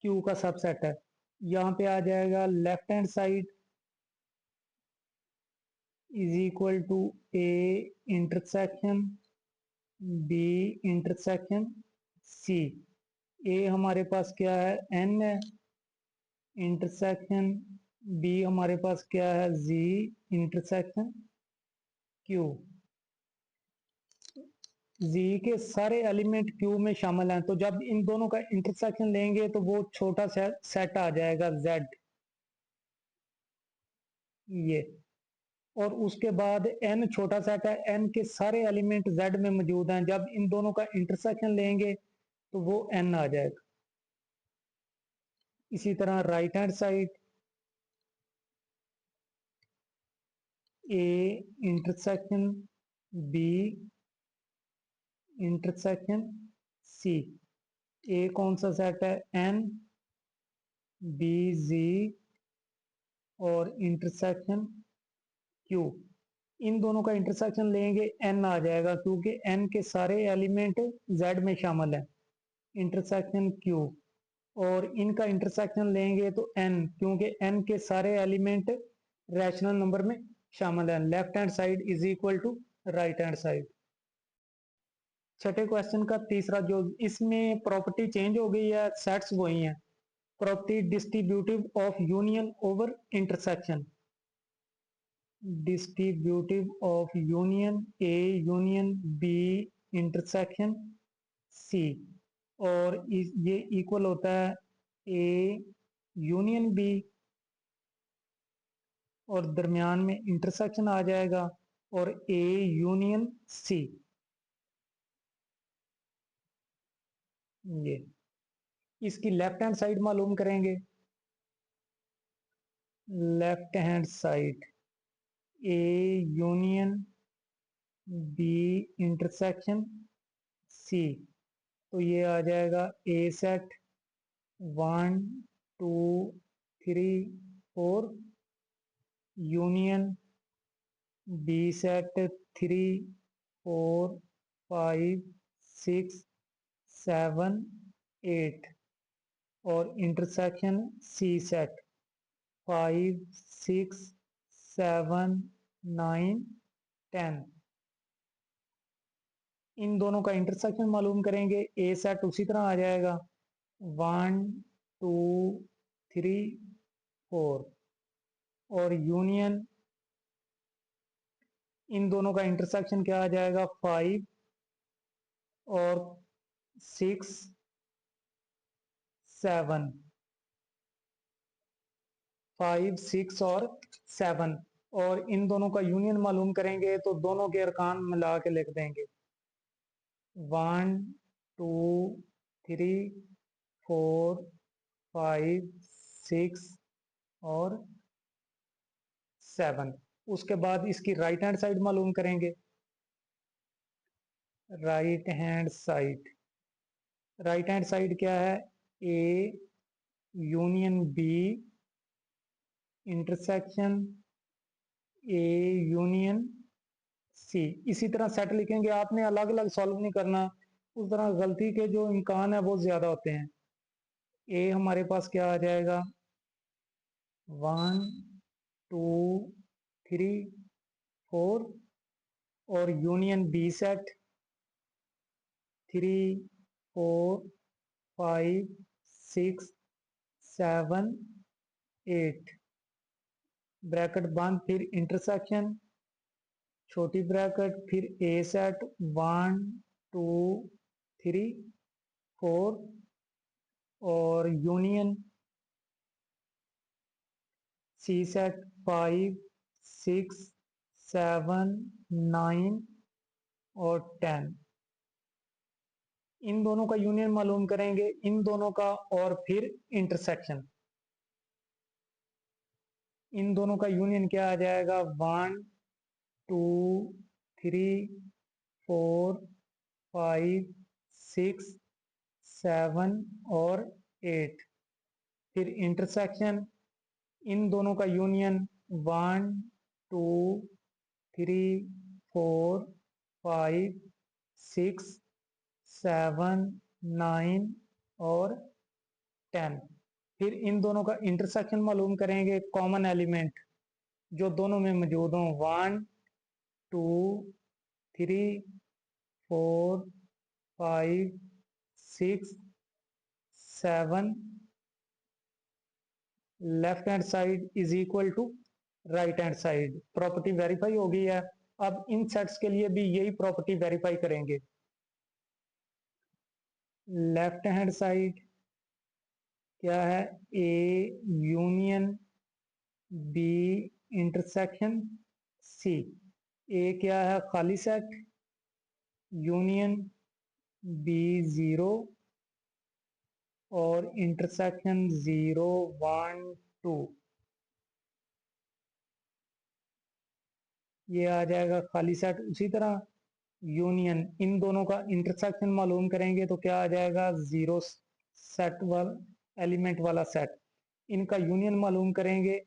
q का सबसेट है। यहाँ पे आ जाएगा left hand side is equal to a intersection b intersection c। a हमारे पास क्या है n है, इंटरसेक्शन b हमारे पास क्या है z इंटरसेक्शन क्यू, जी के सारे एलिमेंट क्यू में शामिल हैं, तो जब इन दोनों का इंटरसेक्शन लेंगे तो वो छोटा सेट आ जाएगा जेड, ये। और उसके बाद एन छोटा सेट है, एन के सारे एलिमेंट जेड में मौजूद हैं, जब इन दोनों का इंटरसेक्शन लेंगे तो वो एन आ जाएगा। इसी तरह right hand side A intersection B intersection C, A कौन सा सेट है, एन, बी जी और इंटरसेक्शन क्यू। इन दोनों का इंटरसेक्शन लेंगे एन आ जाएगा, क्योंकि एन के सारे एलिमेंट जेड में शामिल है, इंटरसेक्शन क्यू। और इनका इंटरसेक्शन लेंगे तो एन, क्योंकि एन के सारे एलिमेंट रैशनल नंबर में शामिल है। Left hand side is equal to right hand side. छठे क्वेश्चन का तीसरा, जो इसमें प्रॉपर्टी चेंज हो गई है, सेट्स वही हैं। Property distributive of union over intersection, distributive of union A union B intersection C, और ये इक्वल होता है ए यूनियन बी, और दरमियान में इंटरसेक्शन आ जाएगा, और ए यूनियन सी, ये। इसकी लेफ्ट हैंड साइड मालूम करेंगे। Left hand side A union B intersection C, तो ये आ जाएगा A set 1 2 3 4 union B set 3 4 5 6 7 8, और इंटरसेक्शन सी सेट 5 6 7 9 10। इन दोनों का इंटरसेक्शन मालूम करेंगे। ए सेट उसी तरह आ जाएगा 1 2 3 4, और यूनियन इन दोनों का इंटरसेक्शन क्या आ जाएगा 5 और 6 7, 5 6 और 7, और इन दोनों का यूनियन मालूम करेंगे तो दोनों के अरकान मिला के लिख देंगे 1 2 3 4 5 6 और 7। उसके बाद इसकी राइट हैंड साइड मालूम करेंगे। Right hand side, right hand side क्या है, A union B intersection A union C. इसी तरह सेट लिखेंगे, आपने अलग अलग सॉल्व नहीं करना, उस तरह गलती के जो इम्कान है वो ज्यादा होते हैं। ए हमारे पास क्या आ जाएगा 1 2 3 4, और यूनियन बी सेट 3 4 5 6 7 8, ब्रैकेट बंद, फिर इंटरसेक्शन छोटी ब्रैकेट, फिर ए सेट 1 2 3 4, और यूनियन सी सेट 5 6 7 9 और 10। इन दोनों का यूनियन मालूम करेंगे, इन दोनों का, और फिर इंटरसेक्शन। इन दोनों का यूनियन क्या आ जाएगा 1 2 3 4 5 6 7 और 8, फिर इंटरसेक्शन इन दोनों का यूनियन 1 2 3 4 5 6 7 9 और 10, फिर इन दोनों का इंटरसेक्शन मालूम करेंगे, कॉमन एलिमेंट जो दोनों में मौजूद हों 1 2 3 4 5 6 7, left hand side is equal to right hand side. Property verify हो गई है। अब इन सेट्स के लिए भी यही प्रॉपर्टी वेरीफाई करेंगे। लेफ्ट हैंड साइड क्या है, A union B intersection C. A क्या है, खाली सेट, यूनियन बी जीरो और इंटरसेक्शन 0 1 2। ये आ जाएगा खाली सेट। उसी तरह यूनियन, इन दोनों का इंटरसेक्शन मालूम करेंगे तो क्या आ जाएगा, जीरो सेट वाला एलिमेंट वाला सेट। इनका यूनियन मालूम करेंगे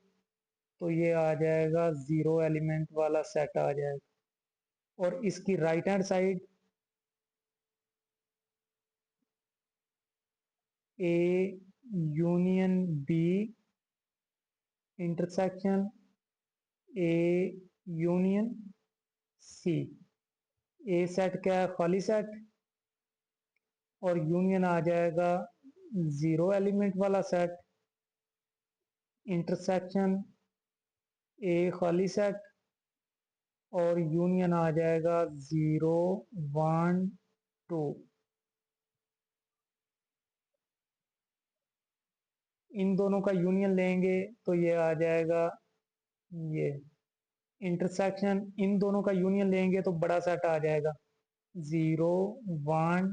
तो ये आ जाएगा जीरो एलिमेंट वाला सेट आ जाएगा। और इसकी right hand side A union B intersection A union C. A set क्या है, खाली सेट, और यूनियन आ जाएगा जीरो एलिमेंट वाला सेट, इंटरसेक्शन ए खाली सेट, और यूनियन आ जाएगा 0 1 2। इन दोनों का यूनियन लेंगे तो ये आ जाएगा, ये इंटरसेक्शन इन दोनों का यूनियन लेंगे तो बड़ा सेट आ जाएगा 0 1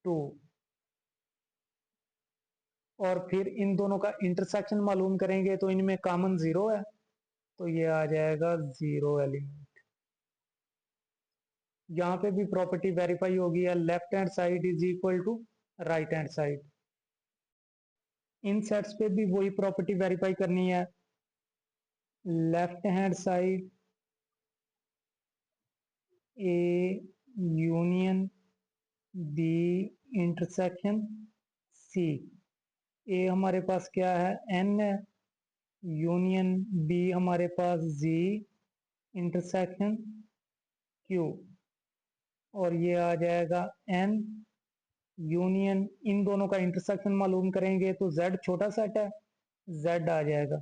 2। और फिर इन दोनों का इंटरसेक्शन मालूम करेंगे तो इनमें कॉमन जीरो है तो ये आ जाएगा जीरो एलिमेंट। यहाँ पे भी प्रॉपर्टी वेरीफाई होगी है, left hand side is equal to right hand side. इन सेट्स पे भी वही प्रॉपर्टी वेरीफाई करनी है। Left hand side A union B intersection C. A हमारे पास क्या है, एन है, यूनियन बी हमारे पास जी इंटरसेक्शन क्यू, और ये आ जाएगा एन यूनियन, इन दोनों का इंटरसेक्शन मालूम करेंगे तो z छोटा सेट है, z आ जाएगा।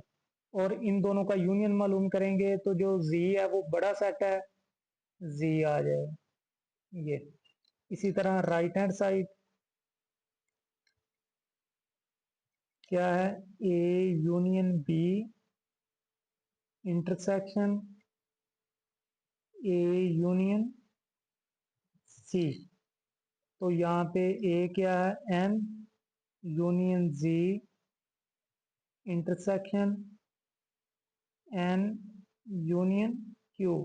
और इन दोनों का यूनियन मालूम करेंगे तो जो z है वो बड़ा सेट है, z आ जाएगा ये। इसी तरह राइट हैंड साइड क्या है, A union B intersection A union C. तो यहाँ पे ए क्या है, N union Z intersection N union Q.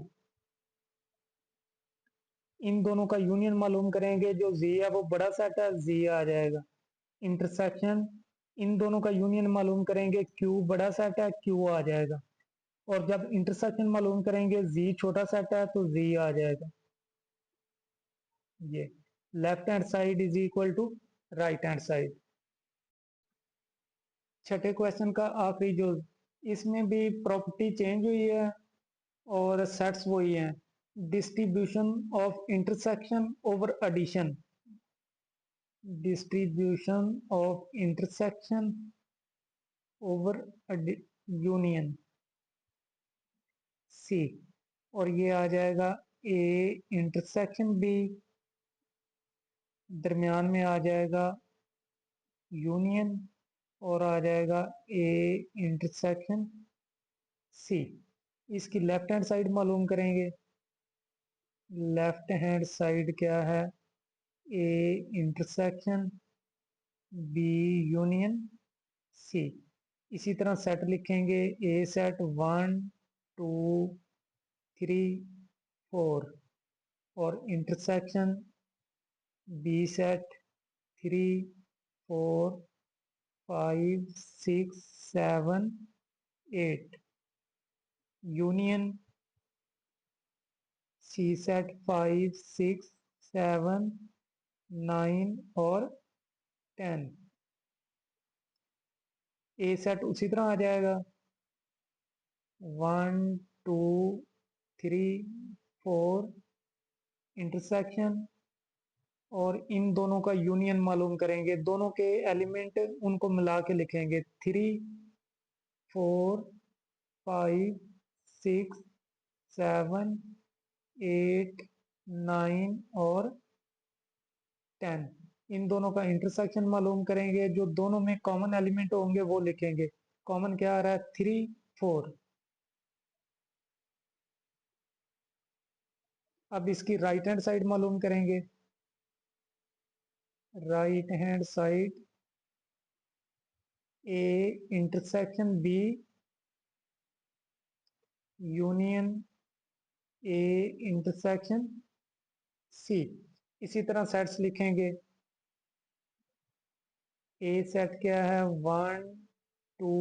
इन दोनों का यूनियन मालूम करेंगे, जो z है वो बड़ा सेट है, z आ जाएगा। इंटरसेक्शन इन दोनों का यूनियन मालूम करेंगे, q बड़ा सेट है, q आ जाएगा। और जब इंटरसेक्शन मालूम करेंगे, z छोटा सेट है तो z आ जाएगा ये। Left hand side is equal to right hand side. छठे क्वेश्चन का आखिरी जो, इसमें भी प्रॉपर्टी चेंज हुई है और सेट्स वही हैं। Distribution of intersection over addition, distribution of intersection over union C। और ये आ जाएगा A इंटरसेक्शन B, दरमियान में आ जाएगा यूनियन, और आ जाएगा A इंटरसेक्शन C। इसकी लेफ्ट हैंड साइड मालूम करेंगे। लेफ्ट हैंड साइड क्या है, A intersection B union C। इसी तरह सेट लिखेंगे, ए सेट 1 2 3 4, और intersection B set 3 4 5 6 7 8, union C set 5 6 7 9 और 10। ए सेट उसी तरह आ जाएगा 1 2 3 4, इंटरसेक्शन, और इन दोनों का यूनियन मालूम करेंगे, दोनों के एलिमेंट उनको मिला के लिखेंगे 3 4 5 6 7 8, 9 और 10, इन दोनों का इंटरसेक्शन मालूम करेंगे। जो दोनों में कॉमन एलिमेंट होंगे वो लिखेंगे। कॉमन क्या आ रहा है? 3, 4। अब इसकी राइट हैंड साइड मालूम करेंगे। Right hand side A intersection B union A intersection C. इसी तरह सेट्स लिखेंगे। ए सेट क्या है? 1, 2,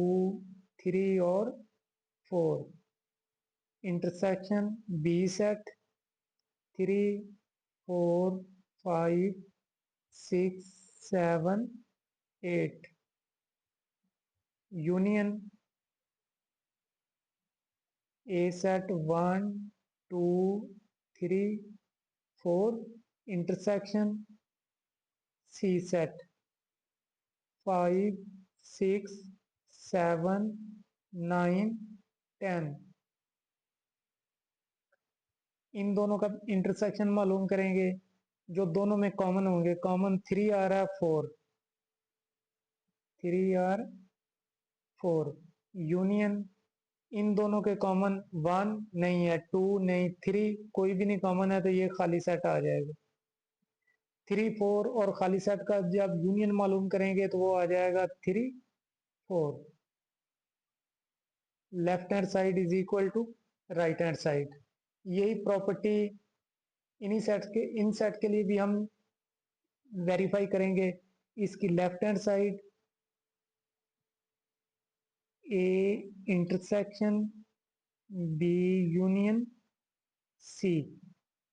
3 और 4। Intersection B set 3, 4, 5, 6, 7, 8। Union A set 1, 2, 3, 4। Intersection C set 5, 6, 7, 9, 10। इन दोनों का इंटरसेक्शन मालूम करेंगे। जो दोनों में कॉमन होंगे, कॉमन 3 आ रहा है, 4, 3 आर 4। यूनियन इन दोनों के कॉमन 1 नहीं है, 2 नहीं, 3 कोई भी नहीं कॉमन है, तो ये खाली सेट आ जाएगा। 3, 4 और खाली सेट का जब यूनियन मालूम करेंगे तो वो आ जाएगा 3, 4। Left hand side is equal to right hand side. यही प्रॉपर्टी इन्हीं सेट के, इन सेट के लिए भी हम वेरीफाई करेंगे। इसकी left hand side A intersection B union C.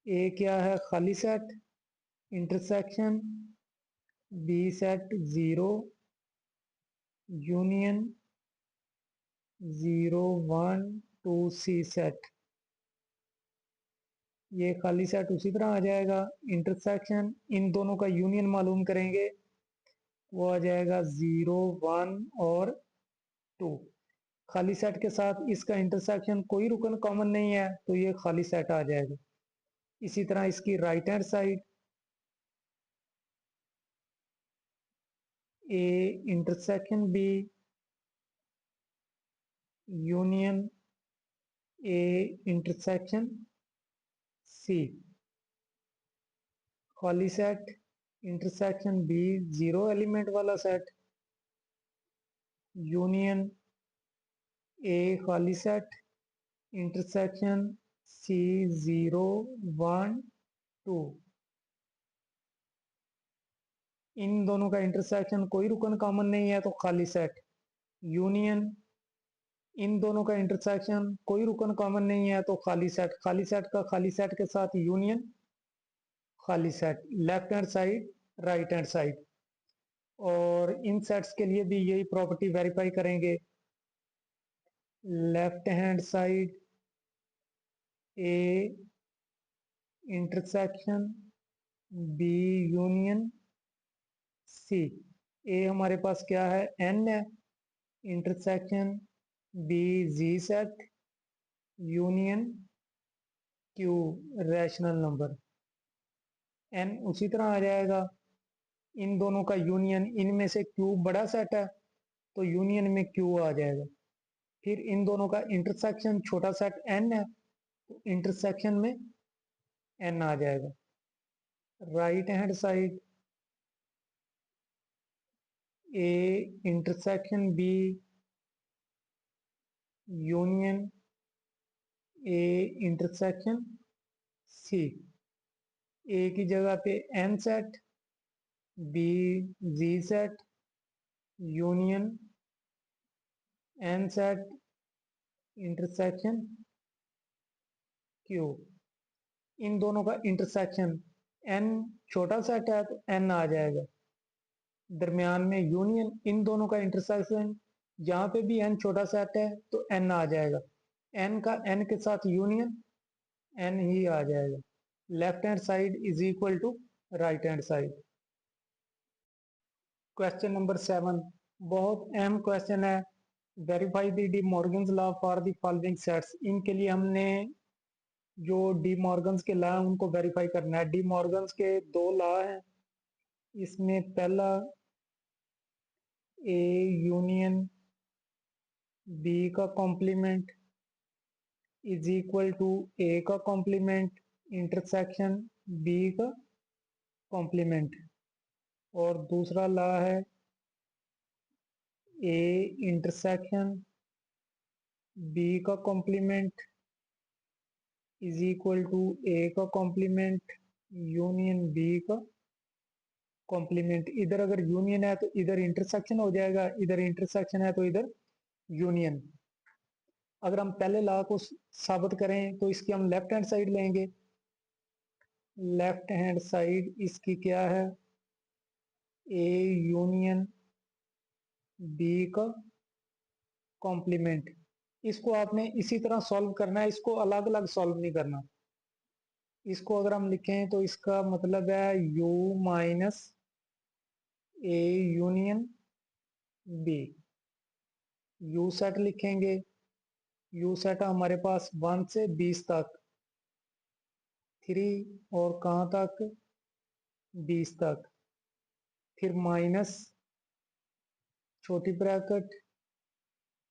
A क्या है? खाली set. Intersection B set 0 union 0, 1, 2 C set. ये खाली सेट उसी तरह आ जाएगा। इंटरसेक्शन इन दोनों का यूनियन मालूम करेंगे, वो आ जाएगा 0, 1 और 2। खाली सेट के साथ इसका इंटरसेक्शन कोई रुकन कॉमन नहीं है, तो ये खाली सेट आ जाएगा। इसी तरह इसकी right hand side A intersection B union A intersection C. खाली सेट इंटरसेक्शन बी 0 एलिमेंट वाला सेट यूनियन ए खाली सेट इंटरसेक्शन सी 0, 1, 2। इन दोनों का इंटरसेक्शन कोई रुकन कॉमन नहीं है, तो खाली सेट यूनियन इन दोनों का इंटरसेक्शन कोई रुकन कॉमन नहीं है, तो खाली सेट। खाली सेट का खाली सेट के साथ यूनियन खाली set. Left hand side right hand side. और इन सेट्स के लिए भी यही प्रॉपर्टी वेरीफाई करेंगे। Left hand side A intersection B union C. A हमारे पास क्या है? एन है। Intersection B Z set union Q rational number. N उसी तरह आ जाएगा। इन दोनों का यूनियन, इनमें से क्यू बड़ा सेट है, तो यूनियन में क्यू आ जाएगा। फिर इन दोनों का इंटरसेक्शन छोटा सेट एन है, तो इंटरसेक्शन में एन आ जाएगा। Right hand side A intersection B union A intersection C. A की जगह पे N set B Z set union N set intersection Q. इन दोनों का इंटरसेक्शन एन छोटा सेट है, तो एन आ जाएगा। दरमियान में यूनियन इन दोनों का इंटरसेक्शन, जहां पे भी एन छोटा सेट है तो एन आ जाएगा। एन का एन के साथ यूनियन एन ही आ जाएगा। Left hand side is equal to right hand side. Question number 7 बहुत अहम क्वेश्चन है। Verify the De Morgan's law for the following sets. इनके लिए हमने जो डी मॉर्गन्स के लॉ हैं उनको वेरीफाई करना है। डी मॉर्गन्स के दो लॉ हैं, इसमें पहला ए यूनियन बी का कॉम्प्लीमेंट इज इक्वल टू ए का कॉम्प्लीमेंट इंटरसेक्शन बी का कॉम्प्लीमेंट, और दूसरा लॉ है ए इंटरसेक्शन बी का कॉम्प्लीमेंट इज इक्वल टू ए का कॉम्प्लीमेंट यूनियन बी का कॉम्प्लीमेंट। इधर अगर यूनियन है तो इधर इंटरसेक्शन हो जाएगा, इधर इंटरसेक्शन है तो इधर यूनियन। अगर हम पहले लॉ को साबित करें तो इसकी हम लेफ्ट हैंड साइड लेंगे। लेफ्ट हैंड साइड इसकी क्या है, ए यूनियन बी का कॉम्प्लीमेंट। इसको आपने इसी तरह सॉल्व करना है, इसको अलग अलग सॉल्व नहीं करना। इसको अगर हम लिखें तो इसका मतलब है u minus A union B. U set लिखेंगे, यू सेट हमारे पास 1 से 20 तक, 3 और कहाँ तक 20 तक, फिर माइनस छोटी ब्रैकेट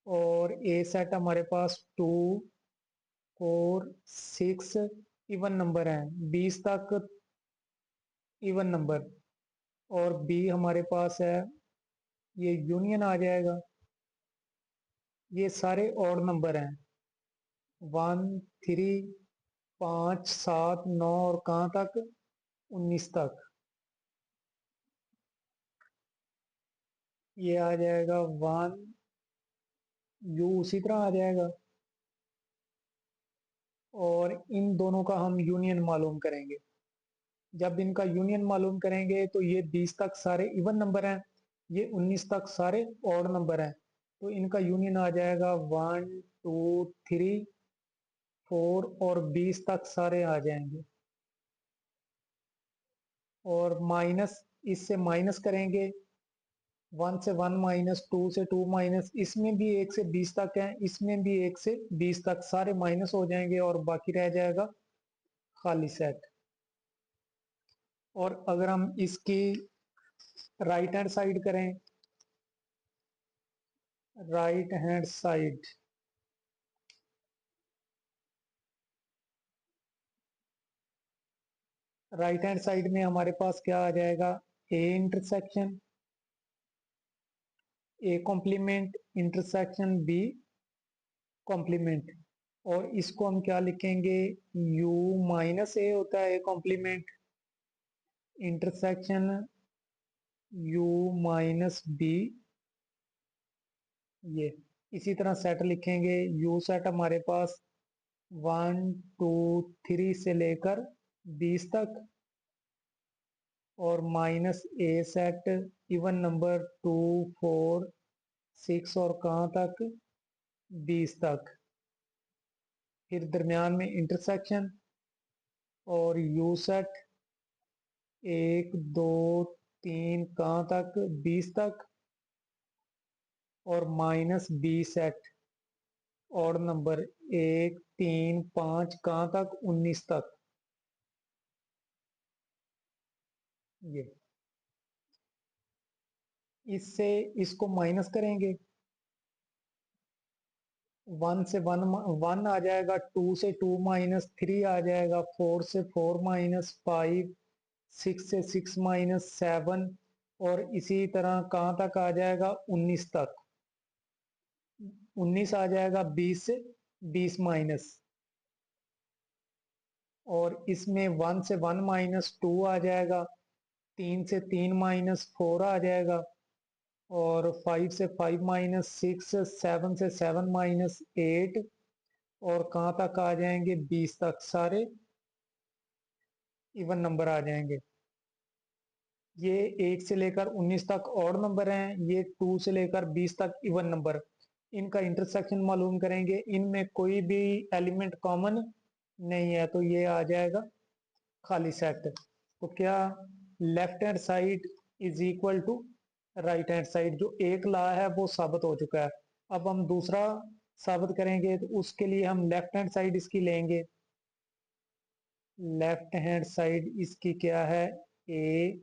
और ए सेट हमारे पास 2 4 6 इवन नंबर हैं 20 तक इवन नंबर, और बी हमारे पास है ये यूनियन आ जाएगा। ये सारे ऑड नंबर हैं 1 3 5 7 9 और कहाँ तक 19 तक। ये आ जाएगा 1, यू उसी तरह आ जाएगा, और इन दोनों का हम यूनियन मालूम करेंगे। जब इनका यूनियन मालूम करेंगे तो ये 20 तक सारे इवन नंबर हैं, ये 19 तक सारे ऑड नंबर हैं, तो इनका यूनियन आ जाएगा 1 2 3 4 और 20 तक सारे आ जाएंगे। और माइनस, इससे माइनस करेंगे 1 से 1 माइनस 2 से 2 माइनस, इसमें भी 1 से 20 तक है, इसमें भी 1 से 20 तक, सारे माइनस हो जाएंगे और बाकी रह जाएगा खाली सेट। और अगर हम इसकी राइट हैंड साइड करें, right hand side right hand side में हमारे पास क्या आ जाएगा, A intersection A complement intersection B complement. और इसको हम क्या लिखेंगे, u माइनस ए होता है A complement intersection u minus B. ये इसी तरह सेट लिखेंगे, u सेट हमारे पास 1 2 3 से लेकर 20 तक, और माइनस ए सेट इवन नंबर 2 4 6 और कहाँ तक 20 तक, फिर दरमियान में इंटरसेक्शन और यू सेट 1 2 3 कहाँ तक 20 तक, और minus B set odd number 1 3 5 कहाँ तक 19 तक। ये इससे इसको माइनस करेंगे, 1 से 1 1 आ जाएगा, 2 से 2 माइनस 3 आ जाएगा, 4 से 4 माइनस 5, 6 से 6 माइनस 7, और इसी तरह कहाँ तक आ जाएगा 19 तक। 19 आ जाएगा 20 से 20 माइनस, और इसमें 1 से 1 माइनस 2 आ जाएगा, 3 से 3 माइनस 4 आ जाएगा, और 5 से 5 माइनस 6, 7 से 7 माइनस 8, और कहाँ तक आ जाएंगे 20 तक, सारे इवन नंबर आ जाएंगे। ये 8 से लेकर 19 तक ऑड नंबर हैं, ये 2 से लेकर 20 तक इवन नंबर। इनका इंटरसेक्शन मालूम करेंगे, इनमें कोई भी एलिमेंट कॉमन नहीं है, तो ये आ जाएगा खाली सेट। तो क्या left hand side is equal to right hand side, जो एक लॉ है वो साबित हो चुका है। अब हम दूसरा साबित करेंगे, तो उसके लिए हम लेफ्ट हैंड साइड इसकी लेंगे, लेफ्ट हैंड साइड इसकी क्या है, ए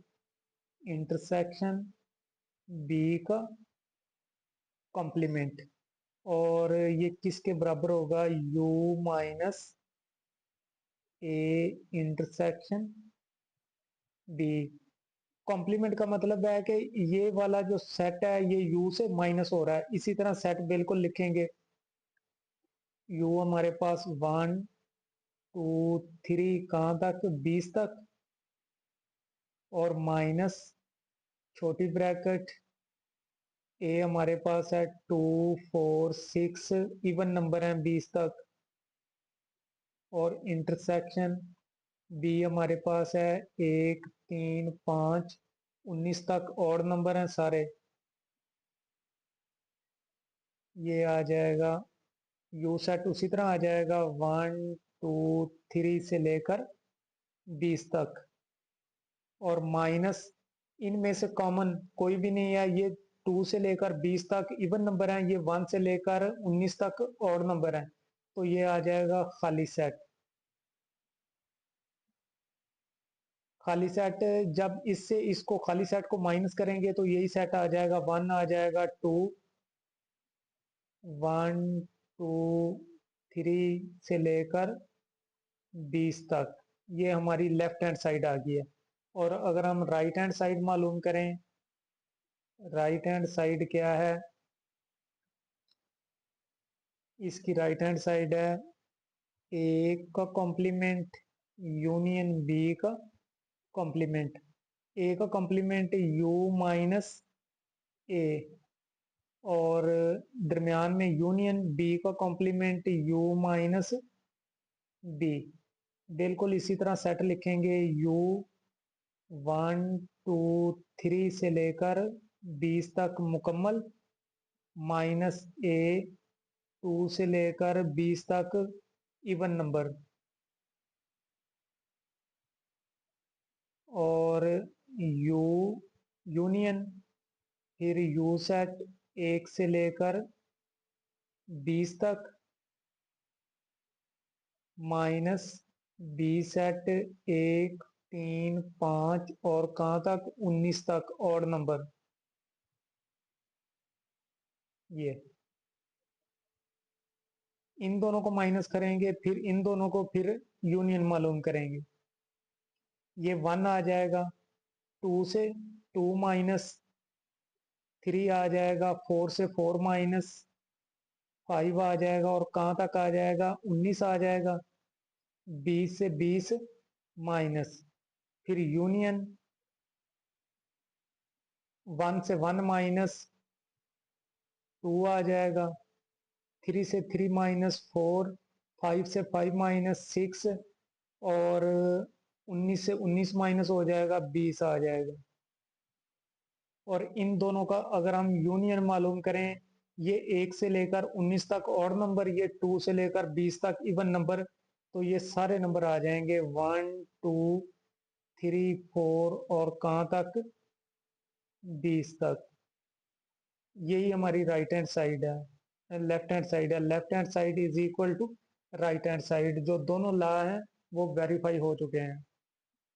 इंटरसेक्शन बी का कॉम्प्लीमेंट, और ये किसके बराबर होगा, u minus A intersection B. Complement का मतलब है कि ये वाला जो सेट है ये u से माइनस हो रहा है, इसी तरह सेट बिल्कुल लिखेंगे। u हमारे पास 1 2 3 कहाँ तक, 20 तक, और माइनस छोटी ब्रैकेट ए हमारे पास है 2 4 6, इवन नंबर है 20 तक, और इंटरसेक्शन बी हमारे पास है 1 3 5 19 तक, और नंबर हैं सारे। ये आ जाएगा यू सेट उसी तरह आ जाएगा 1 2 3 से लेकर 20 तक, और माइनस इनमें से कॉमन कोई भी नहीं है, ये 2 से लेकर 20 तक इवन नंबर हैं, ये 1 से लेकर 19 तक ऑड नंबर हैं, तो ये आ जाएगा खाली सेट। खाली सेट जब इससे इसको खाली सेट को माइनस करेंगे तो यही सेट आ जाएगा, 1 आ जाएगा, 2 1 2 3 से लेकर 20 तक, ये हमारी लेफ्ट हैंड साइड आ गई है। और अगर हम राइट हैंड साइड मालूम करें, राइट हैंड साइड क्या है, इसकी राइट हैंड साइड है ए का कॉम्प्लीमेंट यूनियन बी का कॉम्प्लीमेंट, ए का कॉम्प्लीमेंट यू माइनस ए, और दरमियान में यूनियन बी का कॉम्प्लीमेंट यू माइनस बी। बिल्कुल इसी तरह सेट लिखेंगे, यू 1 2 3 से लेकर 20 तक मुकम्मल, माइनस ए 2 से लेकर 20 तक इवन नंबर, और यू यूनियन फिर यू सेट 1 से लेकर 20 तक, माइनस बी सेट 1 3 5 और कहाँ तक, 19 तक ऑड नंबर। ये इन दोनों को माइनस करेंगे, फिर इन दोनों को फिर यूनियन मालूम करेंगे। ये 1 आ जाएगा, 2 से 2 माइनस 3 आ जाएगा, 4 से 4 माइनस 5 आ जाएगा, और कहाँ तक आ जाएगा, 19 आ जाएगा, 20 से 20 माइनस, फिर यूनियन 1 से 1 माइनस 2 आ जाएगा, 3 से 3 माइनस 4, 5 से 5 माइनस 6, और 19 से 19 माइनस हो जाएगा, 20 आ जाएगा। और इन दोनों का अगर हम यूनियन मालूम करें, ये 1 से लेकर 19 तक ऑड नंबर, ये 2 से लेकर 20 तक इवन नंबर, तो ये सारे नंबर आ जाएंगे 1 2 3 4 और कहाँ तक, 20 तक। यही हमारी राइट हैंड साइड है, लेफ्ट हैंड साइड है। Left hand side is equal to right hand side, जो दोनों ला हैं वो वेरीफाई हो चुके हैं।